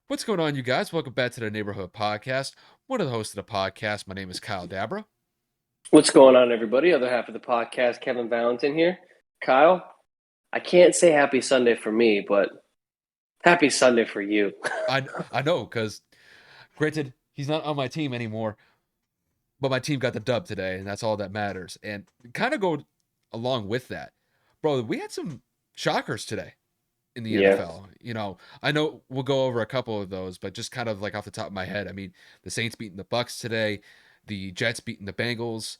What's going on, you guys? Welcome back to the Neighborhood Podcast. One of the hosts of the podcast. My name is Kyle Dabra. What's going on, everybody? Other half of the podcast, Kevin Valentin here. Kyle, I can't say happy Sunday for me, but happy Sunday for you. I know, because granted, he's not on my team anymore, but my team got the dub today, and that's all that matters. And kind of go along with that, bro, we had some shockers today in the Yeah. NFL. I know we'll go over a couple of those, but just kind of like off the top of my head, I mean, the Saints beating the Bucs today, the Jets beating the Bengals.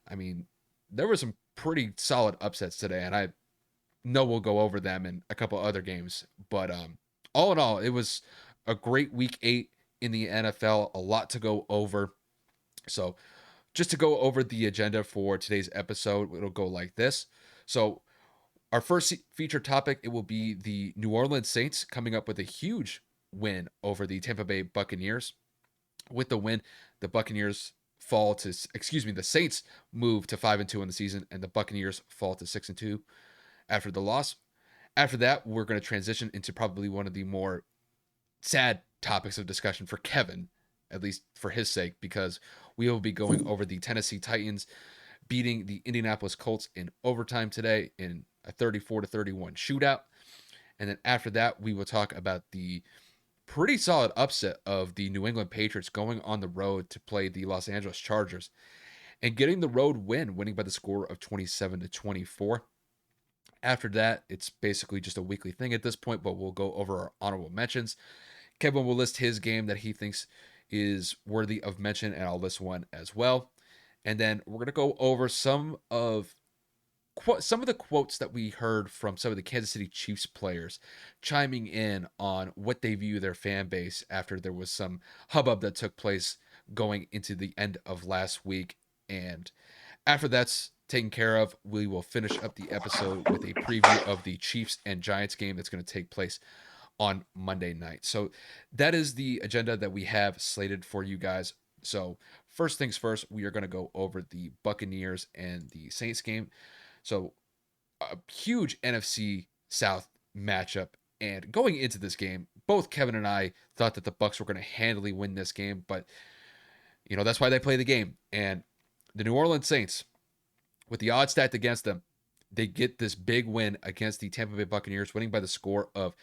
I mean, there were some pretty solid upsets today, and I know we'll go over them in a couple other games. But all in all, it was a great week 8 in the NFL, a lot to go over. So just to go over the agenda for today's episode, it'll go like this. So our first feature topic, it will be the New Orleans Saints coming up with a huge win over the Tampa Bay Buccaneers. With the win, the Buccaneers the Saints move to 5-2 in the season, and the Buccaneers fall to 6-2 after the loss. After that, we're going to transition into probably one of the more sad topics of discussion for Kevin, at least for his sake, because we will be going over the Tennessee Titans beating the Indianapolis Colts in overtime today in a 34-31 shootout. And then after that, we will talk about the pretty solid upset of the New England Patriots going on the road to play the Los Angeles Chargers and getting the road win, winning by the score of 27-24. After that, it's basically just a weekly thing at this point, but we'll go over our honorable mentions. Kevin will list his game that he thinks is worthy of mention, and I'll list one as well. And then we're going to go over some of the quotes that we heard from some of the Kansas City Chiefs players chiming in on what they view their fan base after there was some hubbub that took place going into the end of last week. And after that's taken care of, we will finish up the episode with a preview of the Chiefs and Giants game that's going to take place on Monday night. So that is the agenda that we have slated for you guys. So first things first, we are going to go over the Buccaneers and the Saints game. So a huge NFC South matchup. And going into this game, both Kevin and I thought that the Bucs were going to handily win this game, but that's why they play the game. And the New Orleans Saints, with the odds stacked against them, they get this big win against the Tampa Bay Buccaneers, winning by the score of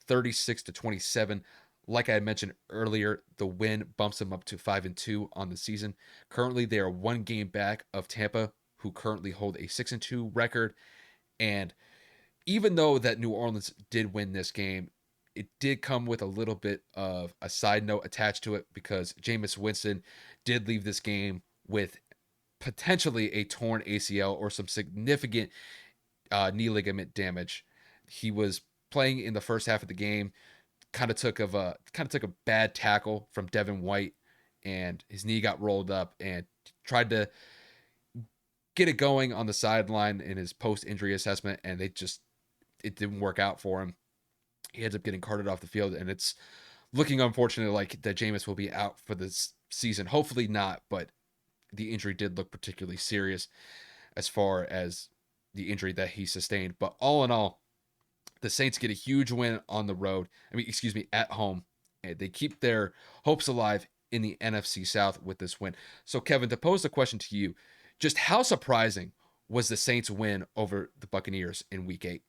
36-27. Like I had mentioned earlier, the win bumps them up to 5-2 on the season. Currently, they are one game back of Tampa, who currently hold a 6-2 record. And even though that New Orleans did win this game, it did come with a little bit of a side note attached to it because Jameis Winston did leave this game with potentially a torn ACL or some significant knee ligament damage. He was playing in the first half of the game, kind of took a bad tackle from Devin White, and his knee got rolled up and tried to get it going on the sideline in his post-injury assessment, and it didn't work out for him. He ends up getting carted off the field, and it's looking unfortunately like that Jameis will be out for this season. Hopefully not, but the injury did look particularly serious as far as the injury that he sustained. But all in all, the Saints get a huge win on the road. At home. And they keep their hopes alive in the NFC South with this win. So, Kevin, to pose the question to you, just how surprising was the Saints win over the Buccaneers in week 8?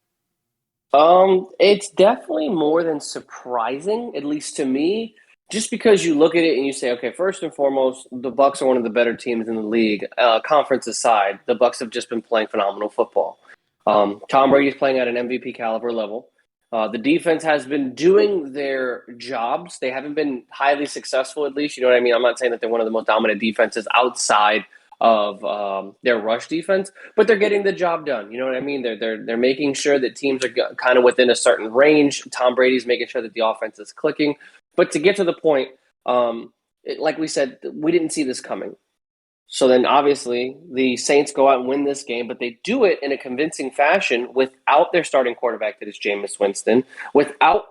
It's definitely more than surprising, at least to me, just because you look at it and you say, okay, first and foremost, the Bucs are one of the better teams in the league. Conference aside, the Bucs have just been playing phenomenal football. Tom Brady's playing at an MVP caliber level. The defense has been doing their jobs. They haven't been highly successful, at least. You know what I mean? I'm not saying that they're one of the most dominant defenses outside of their rush defense, but they're getting the job done. You know what I mean? They're making sure that teams are kind of within a certain range. Tom Brady's making sure that the offense is clicking. But to get to the point, like we said, we didn't see this coming. So then obviously the Saints go out and win this game, but they do it in a convincing fashion without their starting quarterback that is Jameis Winston, without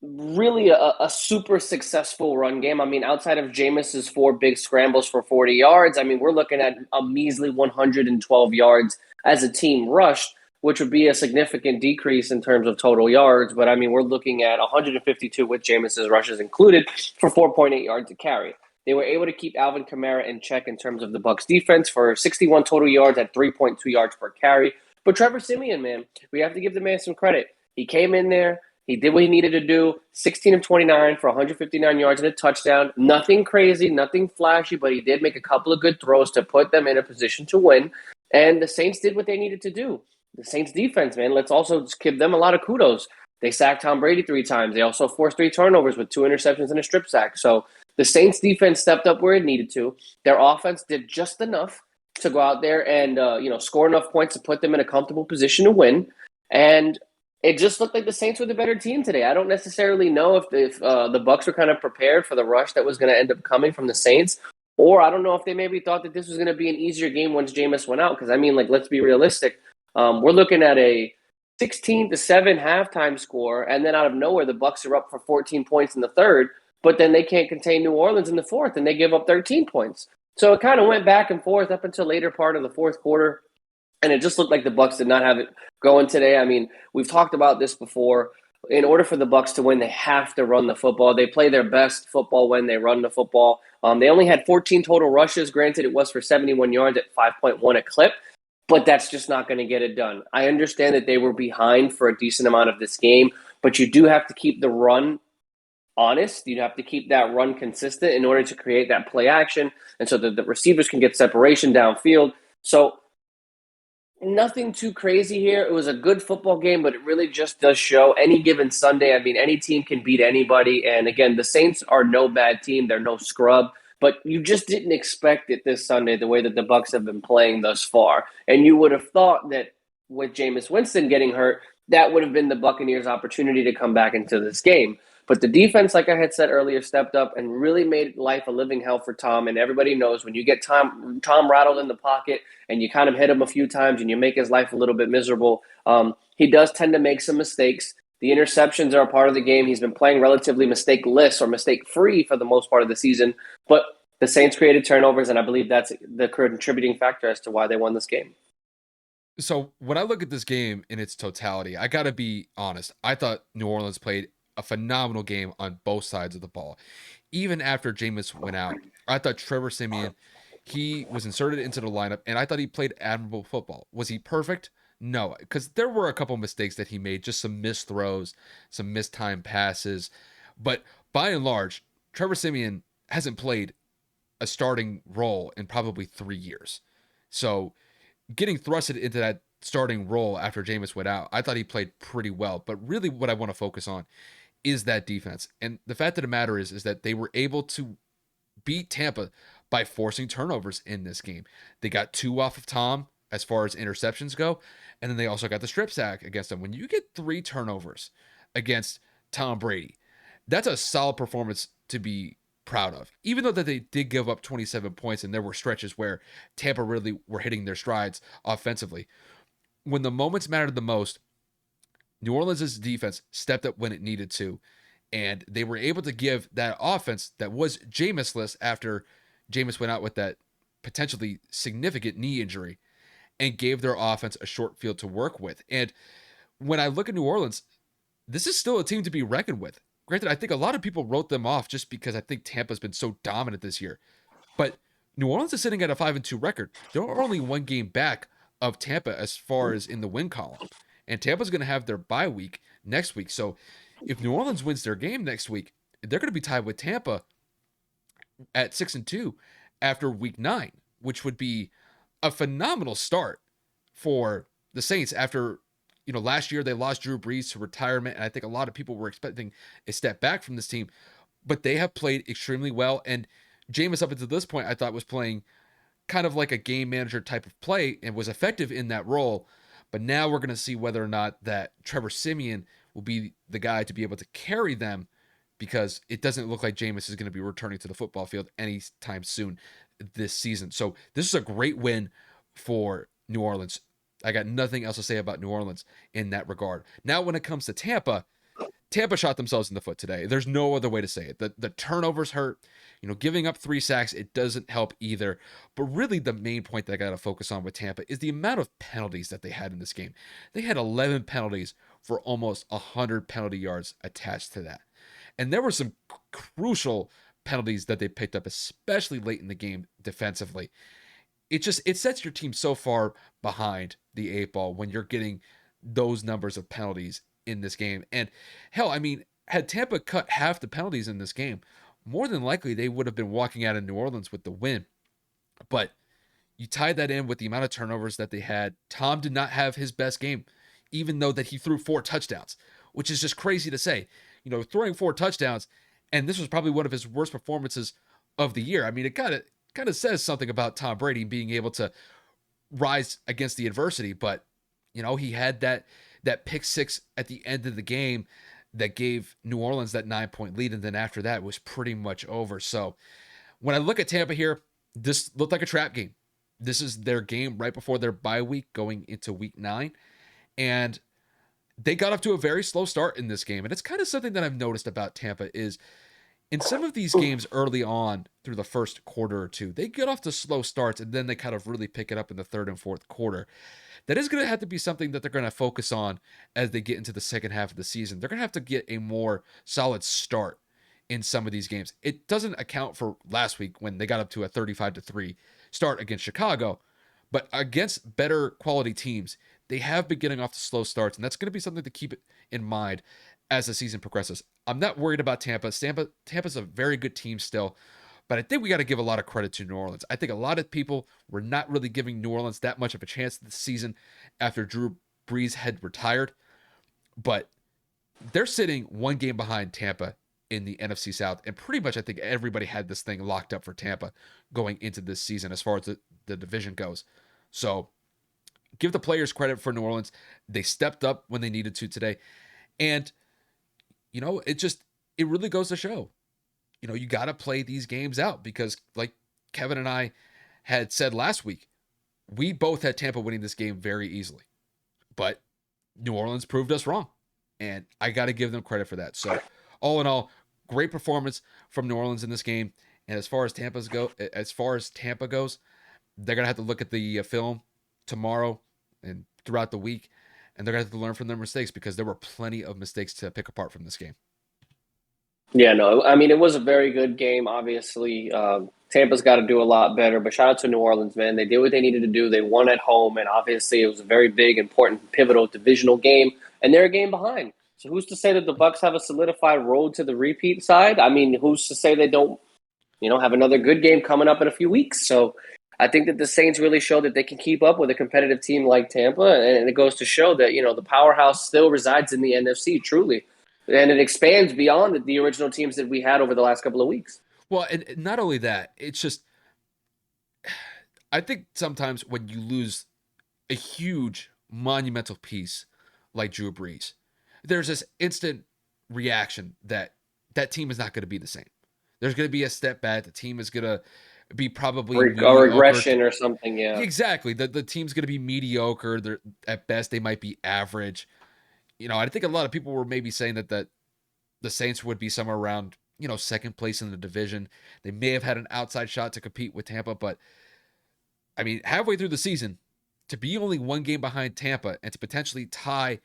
really a super successful run game. I mean, outside of Jameis's 4 big scrambles for 40 yards, I mean, we're looking at a measly 112 yards as a team rushed. which would be a significant decrease in terms of total yards. But I mean, we're looking at 152 with Jameis's rushes included for 4.8 yards a carry. They were able to keep Alvin Kamara in check in terms of the Bucs defense for 61 total yards at 3.2 yards per carry. But Trevor Siemian, man, we have to give the man some credit. He came in there. He did what he needed to do. 16 of 29 for 159 yards and a touchdown. Nothing crazy, nothing flashy, but he did make a couple of good throws to put them in a position to win. And the Saints did what they needed to do. The Saints defense, man, let's also give them a lot of kudos. They sacked Tom Brady 3 times. They also forced 3 turnovers with 2 interceptions and a strip sack. So the Saints defense stepped up where it needed to. Their offense did just enough to go out there and score enough points to put them in a comfortable position to win. And it just looked like the Saints were the better team today. I don't necessarily know if the Bucs were kind of prepared for the rush that was going to end up coming from the Saints, or I don't know if they maybe thought that this was going to be an easier game once Jameis went out. Because I mean, like, let's be realistic. We're looking at a 16-7 halftime score, and then out of nowhere, the Bucs are up for 14 points in the third. But then they can't contain New Orleans in the fourth, and they give up 13 points. So it kind of went back and forth up until later part of the fourth quarter. And it just looked like the Bucs did not have it going today. I mean, we've talked about this before. In order for the Bucs to win, they have to run the football. They play their best football when they run the football. They only had 14 total rushes. Granted, it was for 71 yards at 5.1 a clip, but that's just not going to get it done. I understand that they were behind for a decent amount of this game, but you do have to keep the run honest. You have to keep that run consistent in order to create that play action, and so that the receivers can get separation downfield. So nothing too crazy here. It was a good football game, but it really just does show any given Sunday. I mean, any team can beat anybody. And again, the Saints are no bad team. They're no scrub. But you just didn't expect it this Sunday the way that the Bucs have been playing thus far. And you would have thought that with Jameis Winston getting hurt, that would have been the Buccaneers' opportunity to come back into this game. But the defense, like I had said earlier, stepped up and really made life a living hell for Tom. And everybody knows when you get Tom rattled in the pocket and you kind of hit him a few times and you make his life a little bit miserable, he does tend to make some mistakes. The interceptions are a part of the game. He's been playing relatively mistake-less or mistake-free for the most part of the season. But the Saints created turnovers, and I believe that's the contributing factor as to why they won this game. So when I look at this game in its totality, I got to be honest. I thought New Orleans played a phenomenal game on both sides of the ball. Even after Jameis went out, I thought Trevor Siemian, he was inserted into the lineup, and I thought he played admirable football. Was he perfect? No, because there were a couple mistakes that he made, just some missed throws, some mistimed passes. But by and large, Trevor Siemian hasn't played a starting role in probably 3 years. So getting thrusted into that starting role after Jameis went out, I thought he played pretty well. But really what I want to focus on is that defense. And the fact of the matter is that they were able to beat Tampa by forcing turnovers in this game. They got 2 off of Tom as far as interceptions go, and then they also got the strip sack against them. When you get 3 turnovers against Tom Brady, that's a solid performance to be proud of. Even though that they did give up 27 points and there were stretches where Tampa really were hitting their strides offensively. When the moments mattered the most, New Orleans' defense stepped up when it needed to, and they were able to give that offense that was Jameis-less after Jameis went out with that potentially significant knee injury, and gave their offense a short field to work with. And when I look at New Orleans, this is still a team to be reckoned with. Granted, I think a lot of people wrote them off just because I think Tampa's been so dominant this year. But New Orleans is sitting at a 5-2 record. They're only 1 game back of Tampa as far as in the win column. And Tampa's going to have their bye week next week. So if New Orleans wins their game next week, they're going to be tied with Tampa at 6-2 after week 9, which would be a phenomenal start for the Saints after, last year they lost Drew Brees to retirement. And I think a lot of people were expecting a step back from this team, but they have played extremely well. And Jameis up until this point, I thought was playing kind of like a game manager type of play and was effective in that role. But now we're going to see whether or not that Trevor Siemian will be the guy to be able to carry them, because it doesn't look like Jameis is going to be returning to the football field anytime soon this season. So this is a great win for New Orleans. I got nothing else to say about New Orleans in that regard. Now, when it comes to Tampa, Tampa shot themselves in the foot today. There's no other way to say it. The turnovers hurt. Giving up 3 sacks, it doesn't help either. But really, the main point that I got to focus on with Tampa is the amount of penalties that they had in this game. They had 11 penalties for almost 100 penalty yards attached to that. And there were some crucial penalties that they picked up, especially late in the game defensively. It sets your team so far behind the 8 ball when you're getting those numbers of penalties in this game. And hell, I mean, had Tampa cut half the penalties in this game, more than likely they would have been walking out of New Orleans with the win. But you tie that in with the amount of turnovers that they had. Tom did not have his best game, even though that he threw 4 touchdowns, which is just crazy to say. Throwing 4 touchdowns, and this was probably one of his worst performances of the year. I mean, it kind of says something about Tom Brady being able to rise against the adversity. But he had that pick six at the end of the game that gave New Orleans that 9-point lead, and then after that it was pretty much over. So when I look at Tampa here, this looked like a trap game. This is their game right before their bye week going into week 9, and they got off to a very slow start in this game. And it's kind of something that I've noticed about Tampa is in some of these games early on through the first quarter or two, they get off to slow starts and then they kind of really pick it up in the third and fourth quarter. That is going to have to be something that they're going to focus on as they get into the second half of the season. They're going to have to get a more solid start in some of these games. It doesn't account for last week when they got up to a 35-3 start against Chicago, but against better quality teams, they have been getting off to slow starts, and that's going to be something to keep in mind as the season progresses. I'm not worried about Tampa. Tampa's a very good team still, but I think we got to give a lot of credit to New Orleans. I think a lot of people were not really giving New Orleans that much of a chance this season after Drew Brees had retired, but they're sitting 1 game behind Tampa in the NFC South, and pretty much I think everybody had this thing locked up for Tampa going into this season as far as the division goes. So give the players credit for New Orleans. They stepped up when they needed to today. And, it really goes to show, you got to play these games out because like Kevin and I had said last week, we both had Tampa winning this game very easily, but New Orleans proved us wrong. And I got to give them credit for that. So all in all, great performance from New Orleans in this game. And as far as Tampa goes, they're going to have to look at the film tomorrow and throughout the week, and they're going to have to learn from their mistakes because there were plenty of mistakes to pick apart from this game. Yeah, no, I mean, it was a very good game, obviously. Tampa's got to do a lot better, but shout out to New Orleans, man. They did what they needed to do. They won at home, and obviously it was a very big, important, pivotal divisional game, and they're a game behind. So who's to say that the Bucs have a solidified road to the repeat side? I mean, who's to say they don't, have another good game coming up in a few weeks? So I think that the Saints really show that they can keep up with a competitive team like Tampa, and it goes to show that, the powerhouse still resides in the NFC, truly. And it expands beyond the original teams that we had over the last couple of weeks. Well, and not only that, it's just, I think sometimes when you lose a huge, monumental piece like Drew Brees, there's this instant reaction that team is not going to be the same. There's going to be a step back. The team is going to be probably a regression or something. Yeah, exactly. The team's going to be mediocre. They're at best they might be average. I think a lot of people were maybe saying that the Saints would be somewhere around second place in the division. They may have had an outside shot to compete with Tampa, but I mean, halfway through the season, to be only 1 game behind Tampa and to potentially tie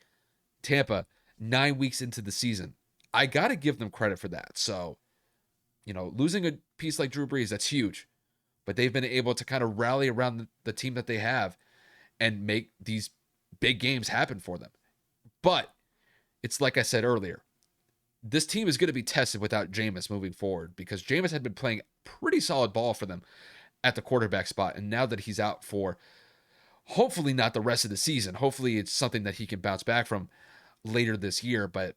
Tampa 9 weeks into the season, I got to give them credit for that. So, losing a piece like Drew Brees, that's huge. But they've been able to kind of rally around the team that they have and make these big games happen for them. But it's like I said earlier, this team is going to be tested without Jameis moving forward because Jameis had been playing pretty solid ball for them at the quarterback spot. And now that he's out for hopefully not the rest of the season, hopefully it's something that he can bounce back from later this year. But,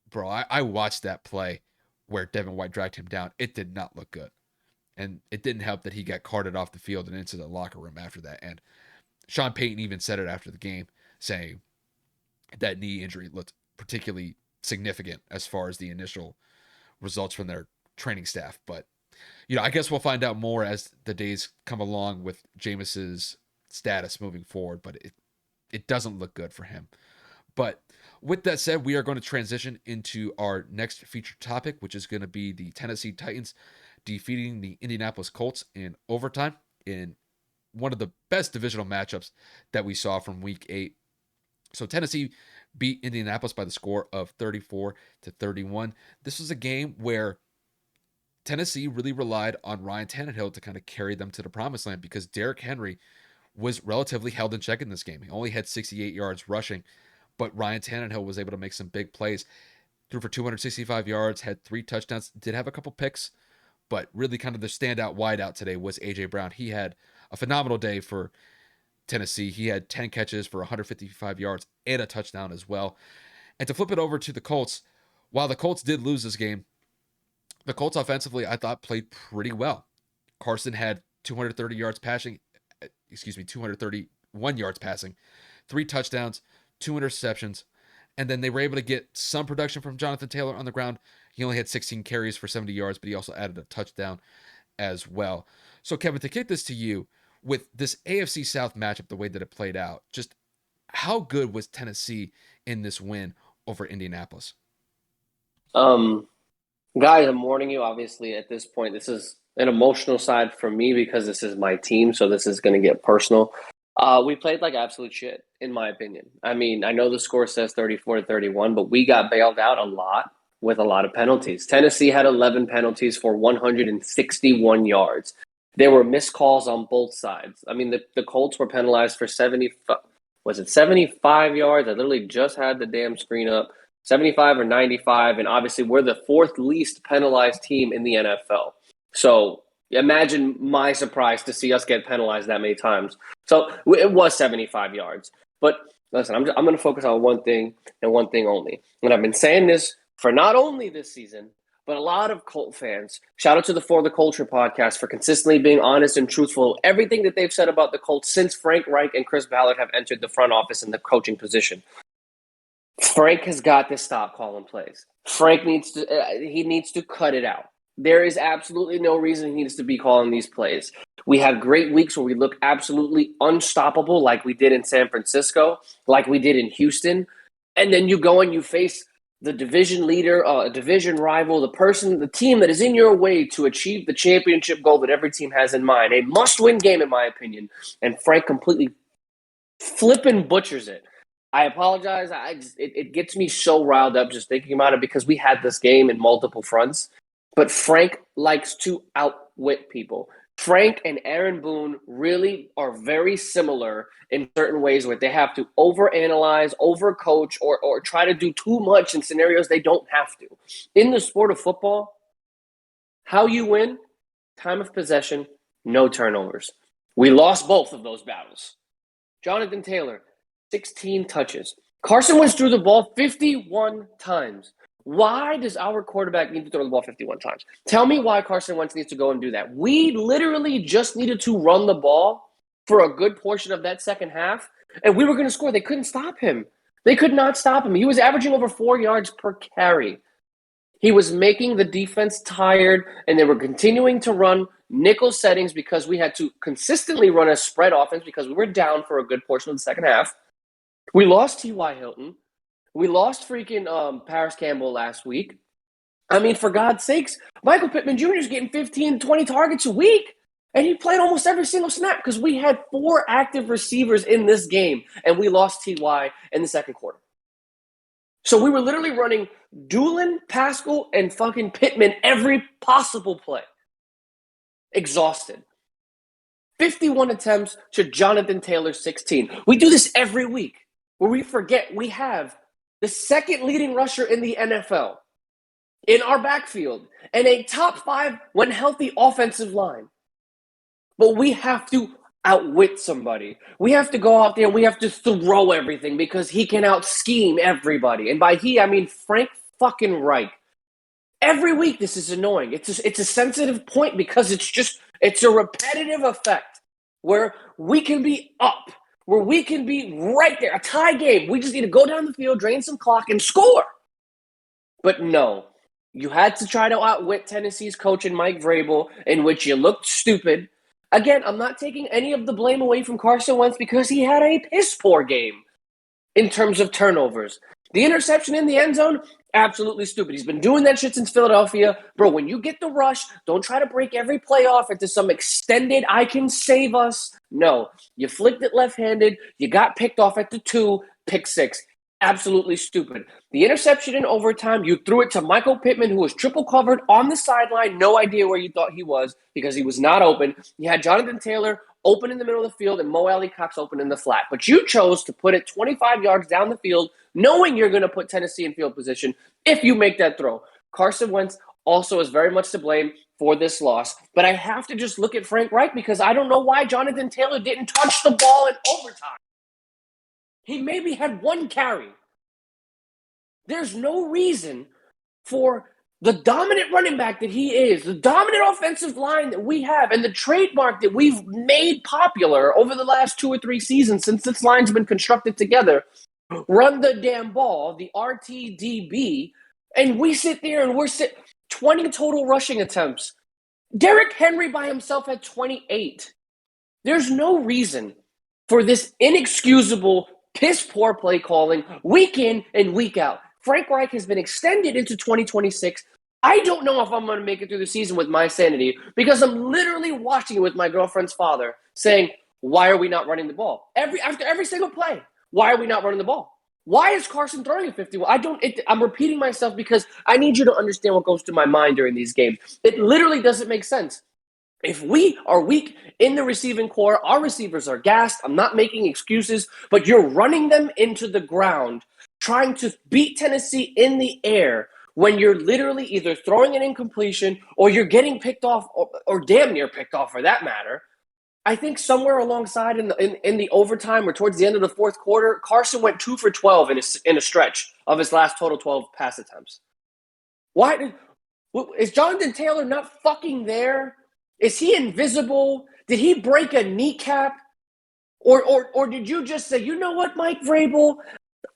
bro, I watched that play where Devin White dragged him down. It did not look good. And it didn't help that he got carted off the field and into the locker room after that. And Sean Payton even said it after the game, saying that knee injury looked particularly significant as far as the initial results from their training staff. But, I guess we'll find out more as the days come along with Jameis's status moving forward. But it doesn't look good for him. But with that said, we are going to transition into our next featured topic, which is going to be the Tennessee Titans defeating the Indianapolis Colts in overtime in one of the best divisional matchups that we saw from week 8. So Tennessee beat Indianapolis by the score of 34-31. This was a game where Tennessee really relied on Ryan Tannehill to kind of carry them to the promised land because Derrick Henry was relatively held in check in this game. He only had 68 yards rushing, but Ryan Tannehill was able to make some big plays. Threw for 265 yards, had 3 touchdowns, did have a couple picks, but really kind of the standout wideout today was A.J. Brown. He had a phenomenal day for Tennessee. He had 10 catches for 155 yards and a touchdown as well. And to flip it over to the Colts, while the Colts did lose this game, the Colts offensively, I thought, played pretty well. Carson had 231 yards passing, 3 touchdowns, 2 interceptions, and then they were able to get some production from Jonathan Taylor on the ground. He only had 16 carries for 70 yards, but he also added a touchdown as well. So, Kevin, to kick this to you, with this AFC South matchup, the way that it played out, just how good was Tennessee in this win over Indianapolis? Guys, I'm warning you, obviously, at this point, this is an emotional side for me because this is my team, so this is going to get personal. We played like absolute shit, in my opinion. I mean, I know the score says 34-31, but we got bailed out a lot with a lot of penalties. Tennessee had 11 penalties for 161 yards. There were missed calls on both sides. I mean, the Colts were penalized for 75 yards? I literally just had the damn screen up. 75 or 95, and obviously we're the 4th least penalized team in the NFL. So imagine my surprise to see us get penalized that many times. So it was 75 yards. But listen, I'm going to focus on one thing and one thing only. And I've been saying this for not only this season, but a lot of Colt fans. Shout out to the For the Culture podcast for consistently being honest and truthful. Everything that they've said about the Colts since Frank Reich and Chris Ballard have entered the front office in the coaching position. Frank has got to stop calling plays. Frank needs to cut it out. There is absolutely no reason he needs to be calling these plays. We have great weeks where we look absolutely unstoppable like we did in San Francisco, like we did in Houston. And then you go and you face the division leader, a division rival, the team that is in your way to achieve the championship goal that every team has in mind. A must-win game, in my opinion. And Frank completely flipping butchers it. I apologize. It gets me so riled up just thinking about it because we had this game in multiple fronts. But Frank likes to outwit people. Frank and Aaron Boone really are very similar in certain ways where they have to overanalyze, overcoach, or try to do too much in scenarios they don't have to. In the sport of football, how you win, time of possession, no turnovers. We lost both of those battles. Jonathan Taylor, 16 touches. Carson Wentz threw the ball 51 times. Why does our quarterback need to throw the ball 51 times? Tell me why Carson Wentz needs to go and do that. We literally just needed to run the ball for a good portion of that second half, and we were going to score. They couldn't stop him. They could not stop him. He was averaging over 4 yards per carry. He was making the defense tired, and they were continuing to run nickel settings because we had to consistently run a spread offense because we were down for a good portion of the second half. We lost T.Y. Hilton. We lost freaking Paris Campbell last week. I mean, for God's sakes, Michael Pittman Jr. is getting 15, 20 targets a week, and he played almost every single snap because we had 4 active receivers in this game, and we lost T.Y. in the second quarter. So we were literally running Doolin, Pascal, and fucking Pittman every possible play. Exhausted. 51 attempts to Jonathan Taylor, 16. We do this every week where we forget we have the second leading rusher in the NFL in our backfield and a top 5 when healthy offensive line. But we have to outwit somebody. We have to go out there and we have to throw everything because he can out-scheme everybody. And by he, I mean Frank fucking Reich. Every week this is annoying. It's a sensitive point because it's a repetitive effect where we can be up, where we can be right there, a tie game. We just need to go down the field, drain some clock, and score. But no, you had to try to outwit Tennessee's coach and Mike Vrabel, in which you looked stupid. Again, I'm not taking any of the blame away from Carson Wentz because he had a piss-poor game in terms of turnovers. The interception in the end zone, absolutely stupid. He's been doing that shit since Philadelphia. Bro, when you get the rush, don't try to break every play off into some extended, I can save us. No, you flicked it left-handed. You got picked off at the 2, pick 6. Absolutely stupid. The interception in overtime, you threw it to Michael Pittman, who was triple covered on the sideline. No idea where you thought he was because he was not open. You had Jonathan Taylor open in the middle of the field and Mo Alley Cox open in the flat. But you chose to put it 25 yards down the field, knowing you're going to put Tennessee in field position if you make that throw. Carson Wentz also is very much to blame for this loss. But I have to just look at Frank Reich because I don't know why Jonathan Taylor didn't touch the ball in overtime. He maybe had 1 carry. There's no reason for the dominant running back that he is, the dominant offensive line that we have, and the trademark that we've made popular over the last 2 or 3 seasons since this line's been constructed together, run the damn ball, the RTDB, and we sit there and we're 20 total rushing attempts. Derrick Henry by himself had 28. There's no reason for this inexcusable, piss-poor play calling week in and week out. Frank Reich has been extended into 2026. I don't know if I'm going to make it through the season with my sanity because I'm literally watching it with my girlfriend's father saying, why are we not running the ball? After every single play, why are we not running the ball? Why is Carson throwing a 51? I'm repeating myself because I need you to understand what goes through my mind during these games. It literally doesn't make sense. If we are weak in the receiving core, our receivers are gassed. I'm not making excuses, but you're running them into the ground, trying to beat Tennessee in the air when you're literally either throwing an incompletion or you're getting picked off or damn near picked off for that matter. I think somewhere alongside in the overtime or towards the end of the fourth quarter, Carson went 2 for 12 in a stretch of his last total 12 pass attempts. Why is Jonathan Taylor not fucking there? Is he invisible? Did he break a kneecap? Or did you just say, you know what, Mike Vrabel?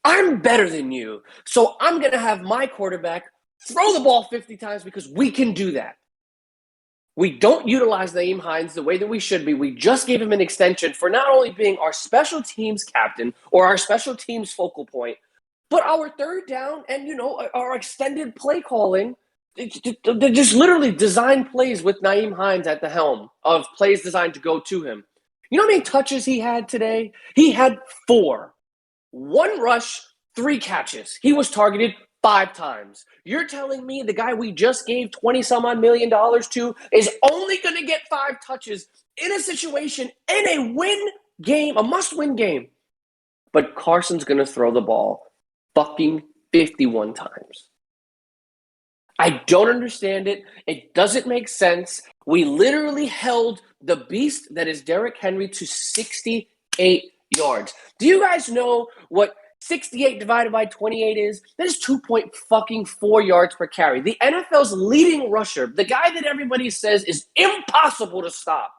I'm better than you. So I'm going to have my quarterback throw the ball 50 times because we can do that. We don't utilize Nyheim Hines the way that we should be. We just gave him an extension for not only being our special teams captain or our special teams focal point, but our third down and, our extended play calling. They just literally design plays with Nyheim Hines at the helm of plays designed to go to him. You know how many touches he had today? He had 4. 1 rush, 3 catches. He was targeted 5 times. You're telling me the guy we just gave $20-some-odd million to is only going to get 5 touches in a situation, in a win game, a must-win game. But Carson's going to throw the ball fucking 51 times. I don't understand it. It doesn't make sense. We literally held the beast that is Derrick Henry to 68 yards. Do you guys know what 68 divided by 28 is? That is 2.4 yards per carry. The NFL's leading rusher, the guy that everybody says is impossible to stop.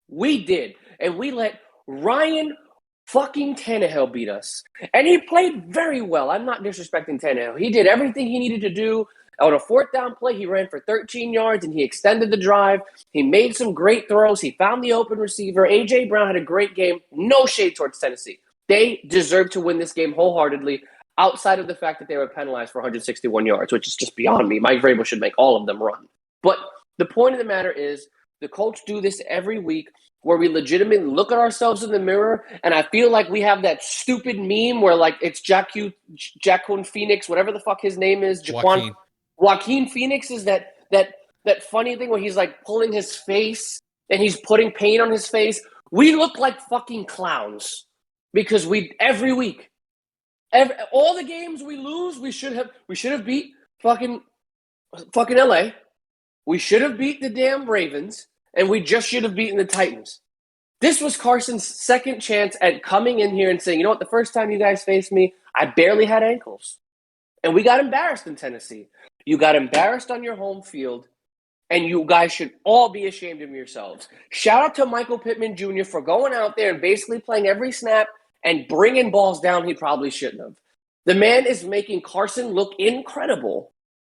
We did. And we let Ryan fucking Tannehill beat us. And he played very well. I'm not disrespecting Tannehill. He did everything he needed to do. On a 4th down play, he ran for 13 yards and he extended the drive. He made some great throws. He found the open receiver. A.J. Brown had a great game. No shade towards Tennessee. They deserved to win this game wholeheartedly outside of the fact that they were penalized for 161 yards, which is just beyond me. Mike Vrabel should make all of them run. But the point of the matter is the Colts do this every week where we legitimately look at ourselves in the mirror, and I feel like we have that stupid meme where like it's Jaquan Phoenix, whatever the fuck his name is, Joaquin Phoenix is that funny thing where he's like pulling his face and he's putting paint on his face. We look like fucking clowns because every week, all the games we lose, we should have beat fucking LA. We should have beat the damn Ravens, and we just should have beaten the Titans. This was Carson's second chance at coming in here and saying, you know what, the first time you guys faced me, I barely had ankles. And we got embarrassed in Tennessee. You got embarrassed on your home field, and you guys should all be ashamed of yourselves. Shout out to Michael Pittman Jr. for going out there and basically playing every snap and bringing balls down he probably shouldn't have. The man is making Carson look incredible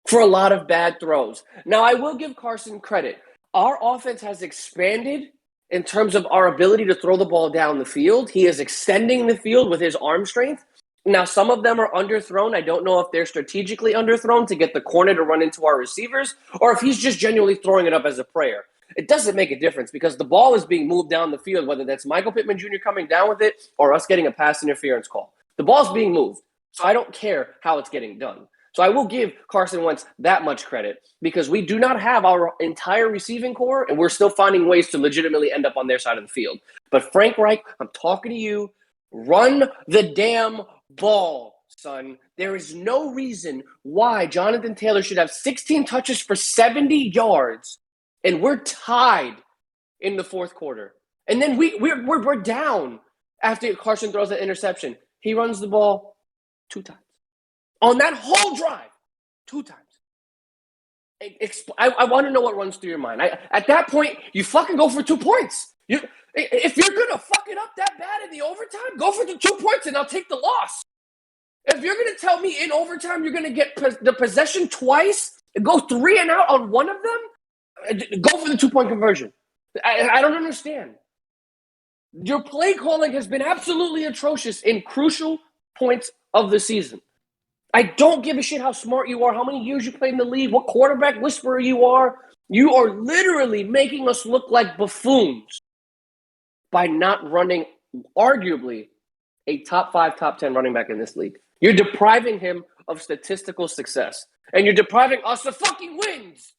for a lot of bad throws. Now, I will give Carson credit. Our offense has expanded in terms of our ability to throw the ball down the field. He is extending the field with his arm strength. Now, some of them are underthrown. I don't know if they're strategically underthrown to get the corner to run into our receivers, or if he's just genuinely throwing it up as a prayer. It doesn't make a difference because the ball is being moved down the field, whether that's Michael Pittman Jr. coming down with it or us getting a pass interference call. The ball's being moved, so I don't care how it's getting done. So I will give Carson Wentz that much credit because we do not have our entire receiving core, and we're still finding ways to legitimately end up on their side of the field. But Frank Reich, I'm talking to you. Run the damn ball, son. There is no reason why Jonathan Taylor should have 16 touches for 70 yards, and we're tied in the fourth quarter. And then we're down after Carson throws that interception. He runs the ball 2 times. On that whole drive, 2 times. I want to know what runs through your mind. At that point, you fucking go for 2 points. If you're going to fuck it up that bad in the overtime, go for the 2 points and I'll take the loss. If you're going to tell me in overtime you're going to get the possession twice, go 3 and out on one of them, go for the 2-point conversion. I don't understand. Your play calling has been absolutely atrocious in crucial points of the season. I don't give a shit how smart you are, how many years you played in the league, what quarterback whisperer you are. You are literally making us look like buffoons by not running, arguably, a top 5, top 10 running back in this league. You're depriving him of statistical success. And you're depriving us of fucking wins.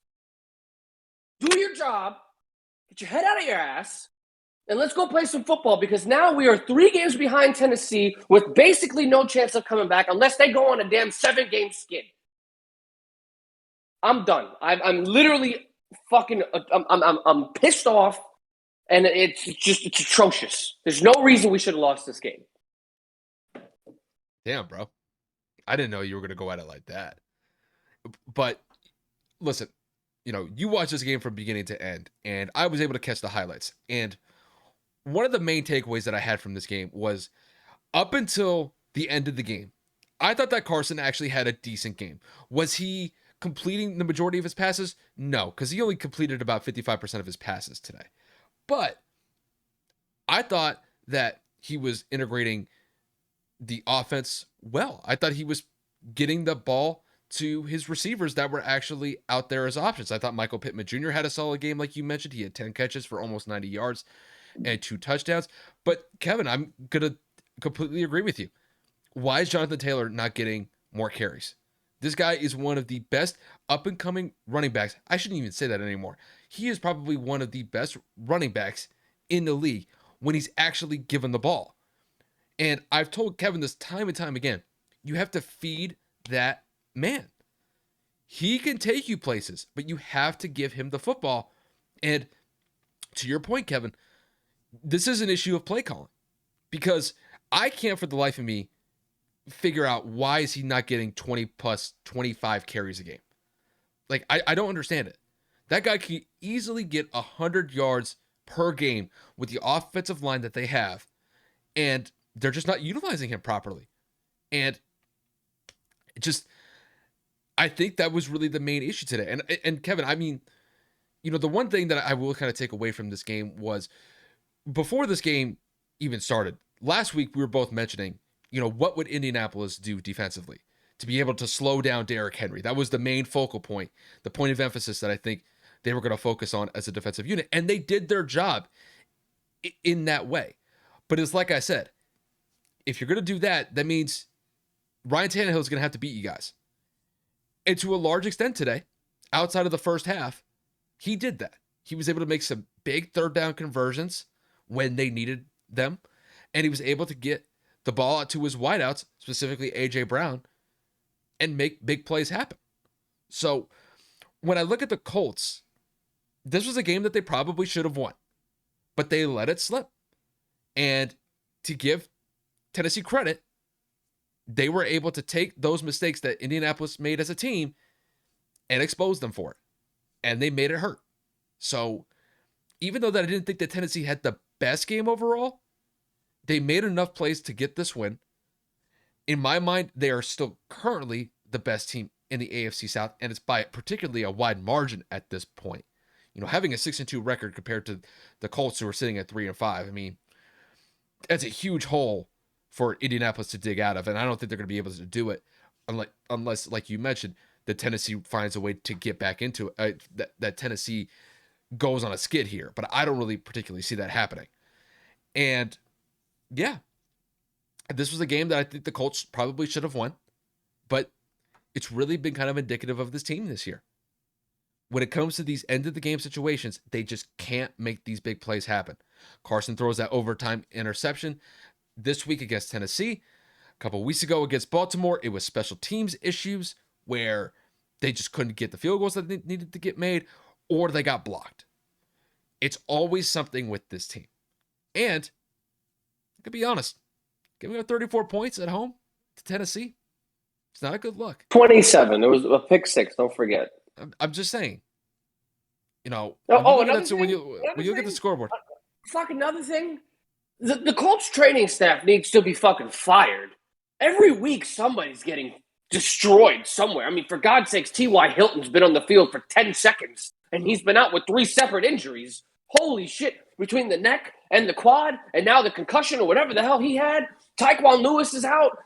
Do your job. Get your head out of your ass. And let's go play some football because now we are 3 games behind Tennessee with basically no chance of coming back unless they go on a damn 7-game skid. I'm done. I'm literally fucking. I'm pissed off, and it's atrocious. There's no reason we should have lost this game. Damn, bro. I didn't know you were going to go at it like that. But listen, you watched this game from beginning to end, and I was able to catch the highlights. And one of the main takeaways that I had from this game was up until the end of the game, I thought that Carson actually had a decent game. Was he completing the majority of his passes? No, because he only completed about 55% of his passes today. But I thought that he was integrating the offense well. I thought he was getting the ball to his receivers that were actually out there as options. I thought Michael Pittman Jr. had a solid game, like you mentioned. He had 10 catches for almost 90 yards and 2 touchdowns. But Kevin, I'm going to completely agree with you. Why is Jonathan Taylor not getting more carries? This guy is one of the best up-and-coming running backs. I shouldn't even say that anymore. He is probably one of the best running backs in the league when he's actually given the ball. And I've told Kevin this time and time again. You have to feed that man. He can take you places, but you have to give him the football. And to your point, Kevin, this is an issue of play calling because I can't for the life of me figure out why is he not getting 20 plus 25 carries a game. Like, I don't understand it. That guy can easily get 100 yards per game with the offensive line that they have, and they're just not utilizing him properly. And I think that was really the main issue today. And Kevin, I mean, the one thing that I will kind of take away from this game was before this game even started, last week we were both mentioning, what would Indianapolis do defensively to be able to slow down Derrick Henry? That was the main focal point, the point of emphasis that I think they were going to focus on as a defensive unit. And they did their job in that way. But it's like I said, if you're going to do that, that means Ryan Tannehill is going to have to beat you guys. And to a large extent today, outside of the first half, he did that. He was able to make some big 3rd down conversions when they needed them. And he was able to get the ball out to his wideouts, specifically A.J. Brown, and make big plays happen. So when I look at the Colts, this was a game that they probably should have won, but they let it slip. And to give Tennessee credit, they were able to take those mistakes that Indianapolis made as a team and expose them for it. And they made it hurt. So even though that I didn't think that Tennessee had the best game overall, they made enough plays to get this win. In my mind, they are still currently the best team in the AFC South, and it's by particularly a wide margin at this point. Having a 6-2 record compared to the Colts who are sitting at 3-5, I mean, that's a huge hole for Indianapolis to dig out of, and I don't think they're going to be able to do it unless, like you mentioned, that Tennessee finds a way to get back into it. That Tennessee goes on a skid here, but I don't really particularly see that happening. And yeah, this was a game that I think the Colts probably should have won, but it's really been kind of indicative of this team this year. When it comes to these end of the game situations, they just can't make these big plays happen. Carson throws that overtime interception this week against Tennessee. A couple weeks ago against Baltimore, it was special teams issues where they just couldn't get the field goals that they needed to get made, or they got blocked. It's always something with this team. And I could be honest, giving up 34 points at home to Tennessee, it's not a good look. 27. There was a pick six. Don't forget. I'm just saying. When you look at the scoreboard. Fuck, another thing. The Colts training staff needs to be fucking fired. Every week, somebody's getting destroyed somewhere. I mean, for God's sakes, T.Y. Hilton's been on the field for 10 seconds, and he's been out with 3 separate injuries. Holy shit. Between the neck and the quad, and now the concussion or whatever the hell he had. Tyquan Lewis is out.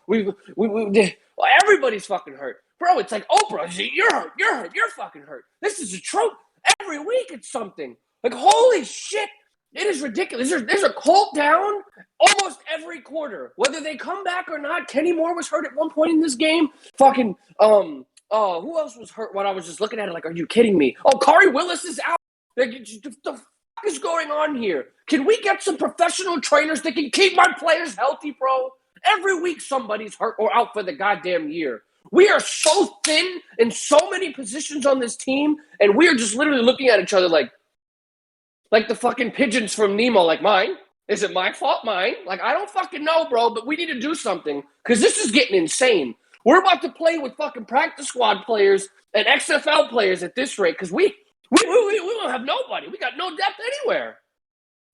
Everybody's fucking hurt. Bro, it's like, Oprah, you're hurt, you're fucking hurt. This is a trope. Every week it's something. Like, holy shit. It is ridiculous. There's a Colt down almost every quarter. Whether they come back or not, Kenny Moore was hurt at one point in this game. Fucking, who else was hurt when I was just looking at it like, are you kidding me? Oh, Kari Willis is out. Like, the fuck is going on here? Can we get some professional trainers that can keep my players healthy, bro? Every week somebody's hurt or out for the goddamn year. We are so thin in so many positions on this team, and we are just literally looking at each other like the fucking pigeons from Nemo, like, mine? Is it my fault? Mine? Like, I don't fucking know, bro, but we need to do something because this is getting insane. We're about to play with fucking practice squad players and XFL players at this rate because we don't have nobody. We got no depth anywhere.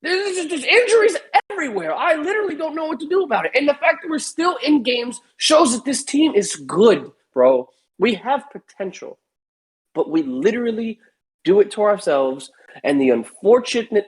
There's injuries everywhere. I literally don't know what to do about it. And the fact that we're still in games shows that this team is good, bro. We have potential, but we literally do it to ourselves. And the unfortunate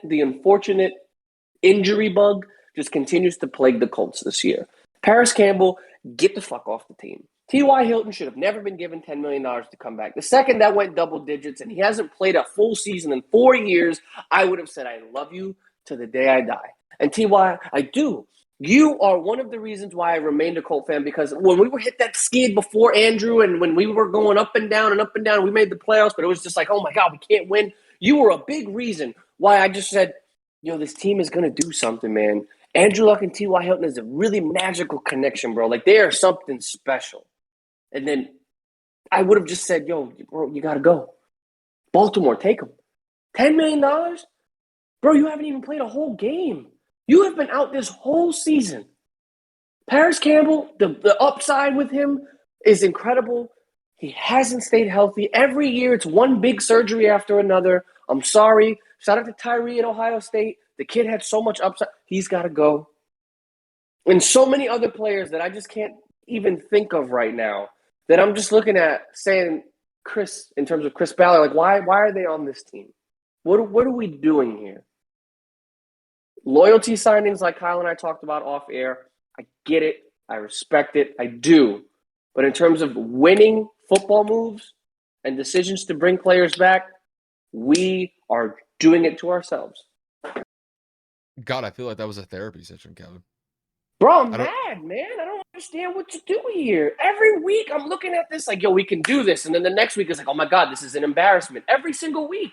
injury bug just continues to plague the Colts this year. Paris Campbell, get the fuck off the team. T.Y. Hilton should have never been given $10 million to come back. The second that went double digits and he hasn't played a full season in 4 years, I would have said, I love you to the day I die. And T.Y., I do. You are one of the reasons why I remained a Colt fan, because when we were hit that skid before Andrew and when we were going up and down, we made the playoffs, but it was just like, oh my God, we can't win. You were a big reason why I just said, this team is going to do something, man. Andrew Luck and T.Y. Hilton is a really magical connection, bro. Like, they are something special. And then I would have just said, bro, you got to go. Baltimore, take them. $10 million? Bro, you haven't even played a whole game. You have been out this whole season. Paris Campbell, the upside with him is incredible. He hasn't stayed healthy. Every year it's one big surgery after another. I'm sorry. Shout out to Tyree at Ohio State. The kid had so much upside. He's got to go. And so many other players that I just can't even think of right now that I'm just looking at saying, Chris, in terms of Chris Ballard, like, why are they on this team? What are we doing here? Loyalty signings like Kyle and I talked about off air, I get it. I respect it. I do. But in terms of winning football moves and decisions to bring players back, we are doing it to ourselves. God, I feel like that was a therapy session, Kevin. Bro, I'm mad, man. I don't understand what to do here. Every week I'm looking at this like, we can do this. And then the next week is like, oh my God, this is an embarrassment. Every single week.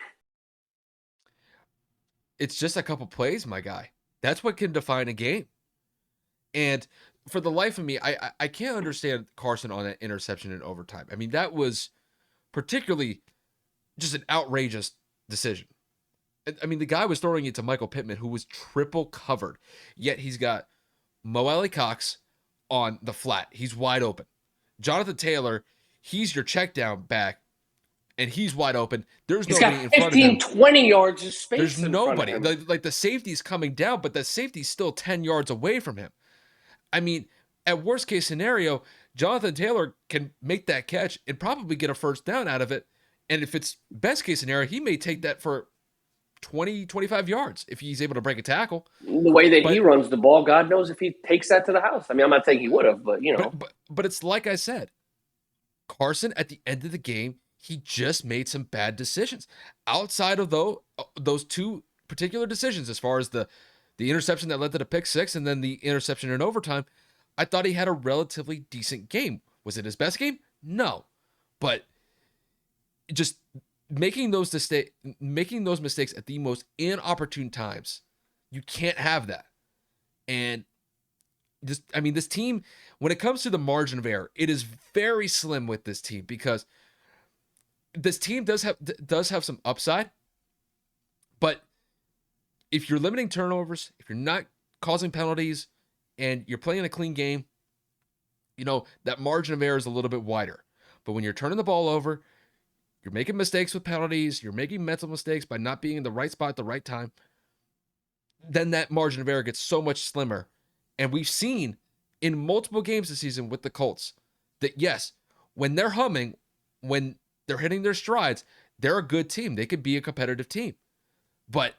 It's just a couple plays, my guy. That's what can define a game. And for the life of me, I can't understand Carson on that interception in overtime. I mean, that was particularly just an outrageous decision. I mean, the guy was throwing it to Michael Pittman, who was triple covered. Yet he's got Mo Alley Cox on the flat. He's wide open. Jonathan Taylor, he's your check down back, and he's wide open. There's nobody in front of him. 20 yards of space. There's nobody. Like the safety's coming down, but the safety's still 10 yards away from him. I mean, at worst case scenario, Jonathan Taylor can make that catch and probably get a first down out of it. And if it's best case scenario, he may take that for 20, 25 yards if he's able to break a tackle. The way that he But runs the ball, God knows if he takes that to the house. I mean, I'm not saying he would have, but but it's like I said, Carson at the end of the game, he just made some bad decisions. Outside of those two particular decisions, as far as the interception that led to the pick six and then the interception in overtime, I thought he had a relatively decent game. Was it his best game? No. But just making those mistakes at the most inopportune times, you can't have that. And this team, when it comes to the margin of error, it is very slim with this team, because this team does have some upside, but if you're limiting turnovers, if you're not causing penalties, and you're playing a clean game, that margin of error is a little bit wider. But when you're turning the ball over, you're making mistakes with penalties, you're making mental mistakes by not being in the right spot at the right time, then that margin of error gets so much slimmer. And we've seen in multiple games this season with the Colts that, yes, when they're humming, when they're hitting their strides, they're a good team. They could be a competitive team. But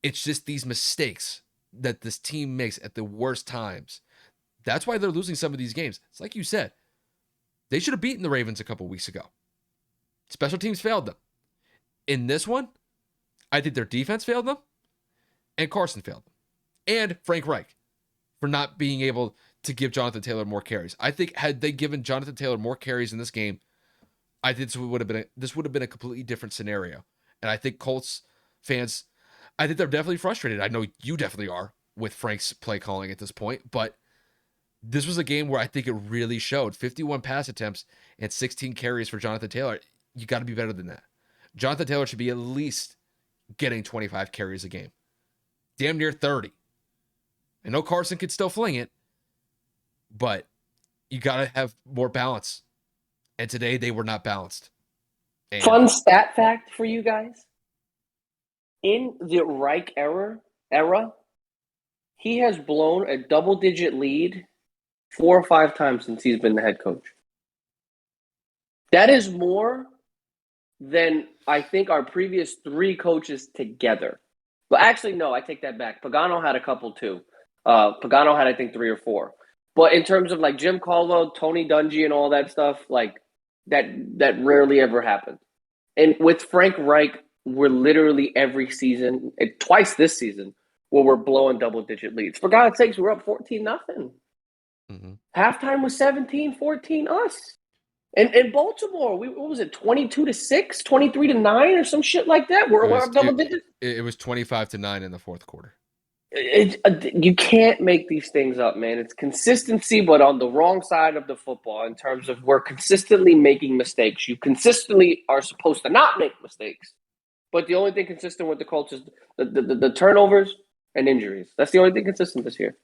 it's just these mistakes that this team makes at the worst times. That's why they're losing some of these games. It's like you said, they should have beaten the Ravens a couple weeks ago. Special teams failed them. In this one, I think their defense failed them, and Carson failed them, and Frank Reich for not being able to give Jonathan Taylor more carries. I think had they given Jonathan Taylor more carries in this game, I think this would have been a completely different scenario. And I think Colts fans, I think they're definitely frustrated. I know you definitely are with Frank's play calling at this point, but this was a game where I think it really showed. 51 pass attempts and 16 carries for Jonathan Taylor. You got to be better than that. Jonathan Taylor should be at least getting 25 carries a game. Damn near 30. I know Carson could still fling it, but you got to have more balance. And today they were not balanced. And fun stat fact for you guys. In the Reich era, he has blown a double-digit lead 4 or 5 times since he's been the head coach. That is more than I think our previous 3 coaches together. Well, actually, no, I take that back. Pagano had a couple too. Pagano had, I think, 3 or 4. But in terms of like Jim Caldwell, Tony Dungy, and all that stuff, like that rarely ever happened. And with Frank Reich, we're literally every season, twice this season, where we're blowing double-digit leads. For God's sakes, we're up 14-0. Mm-hmm. Halftime was 17-14 us. And in Baltimore, what was it, 22-6, 23-9, or some shit like that? We're up double digits. It was 25-9 in the fourth quarter. You can't make these things up, man. It's consistency, but on the wrong side of the football in terms of we're consistently making mistakes. You consistently are supposed to not make mistakes. But the only thing consistent with the Colts is the turnovers and injuries. That's the only thing consistent this year.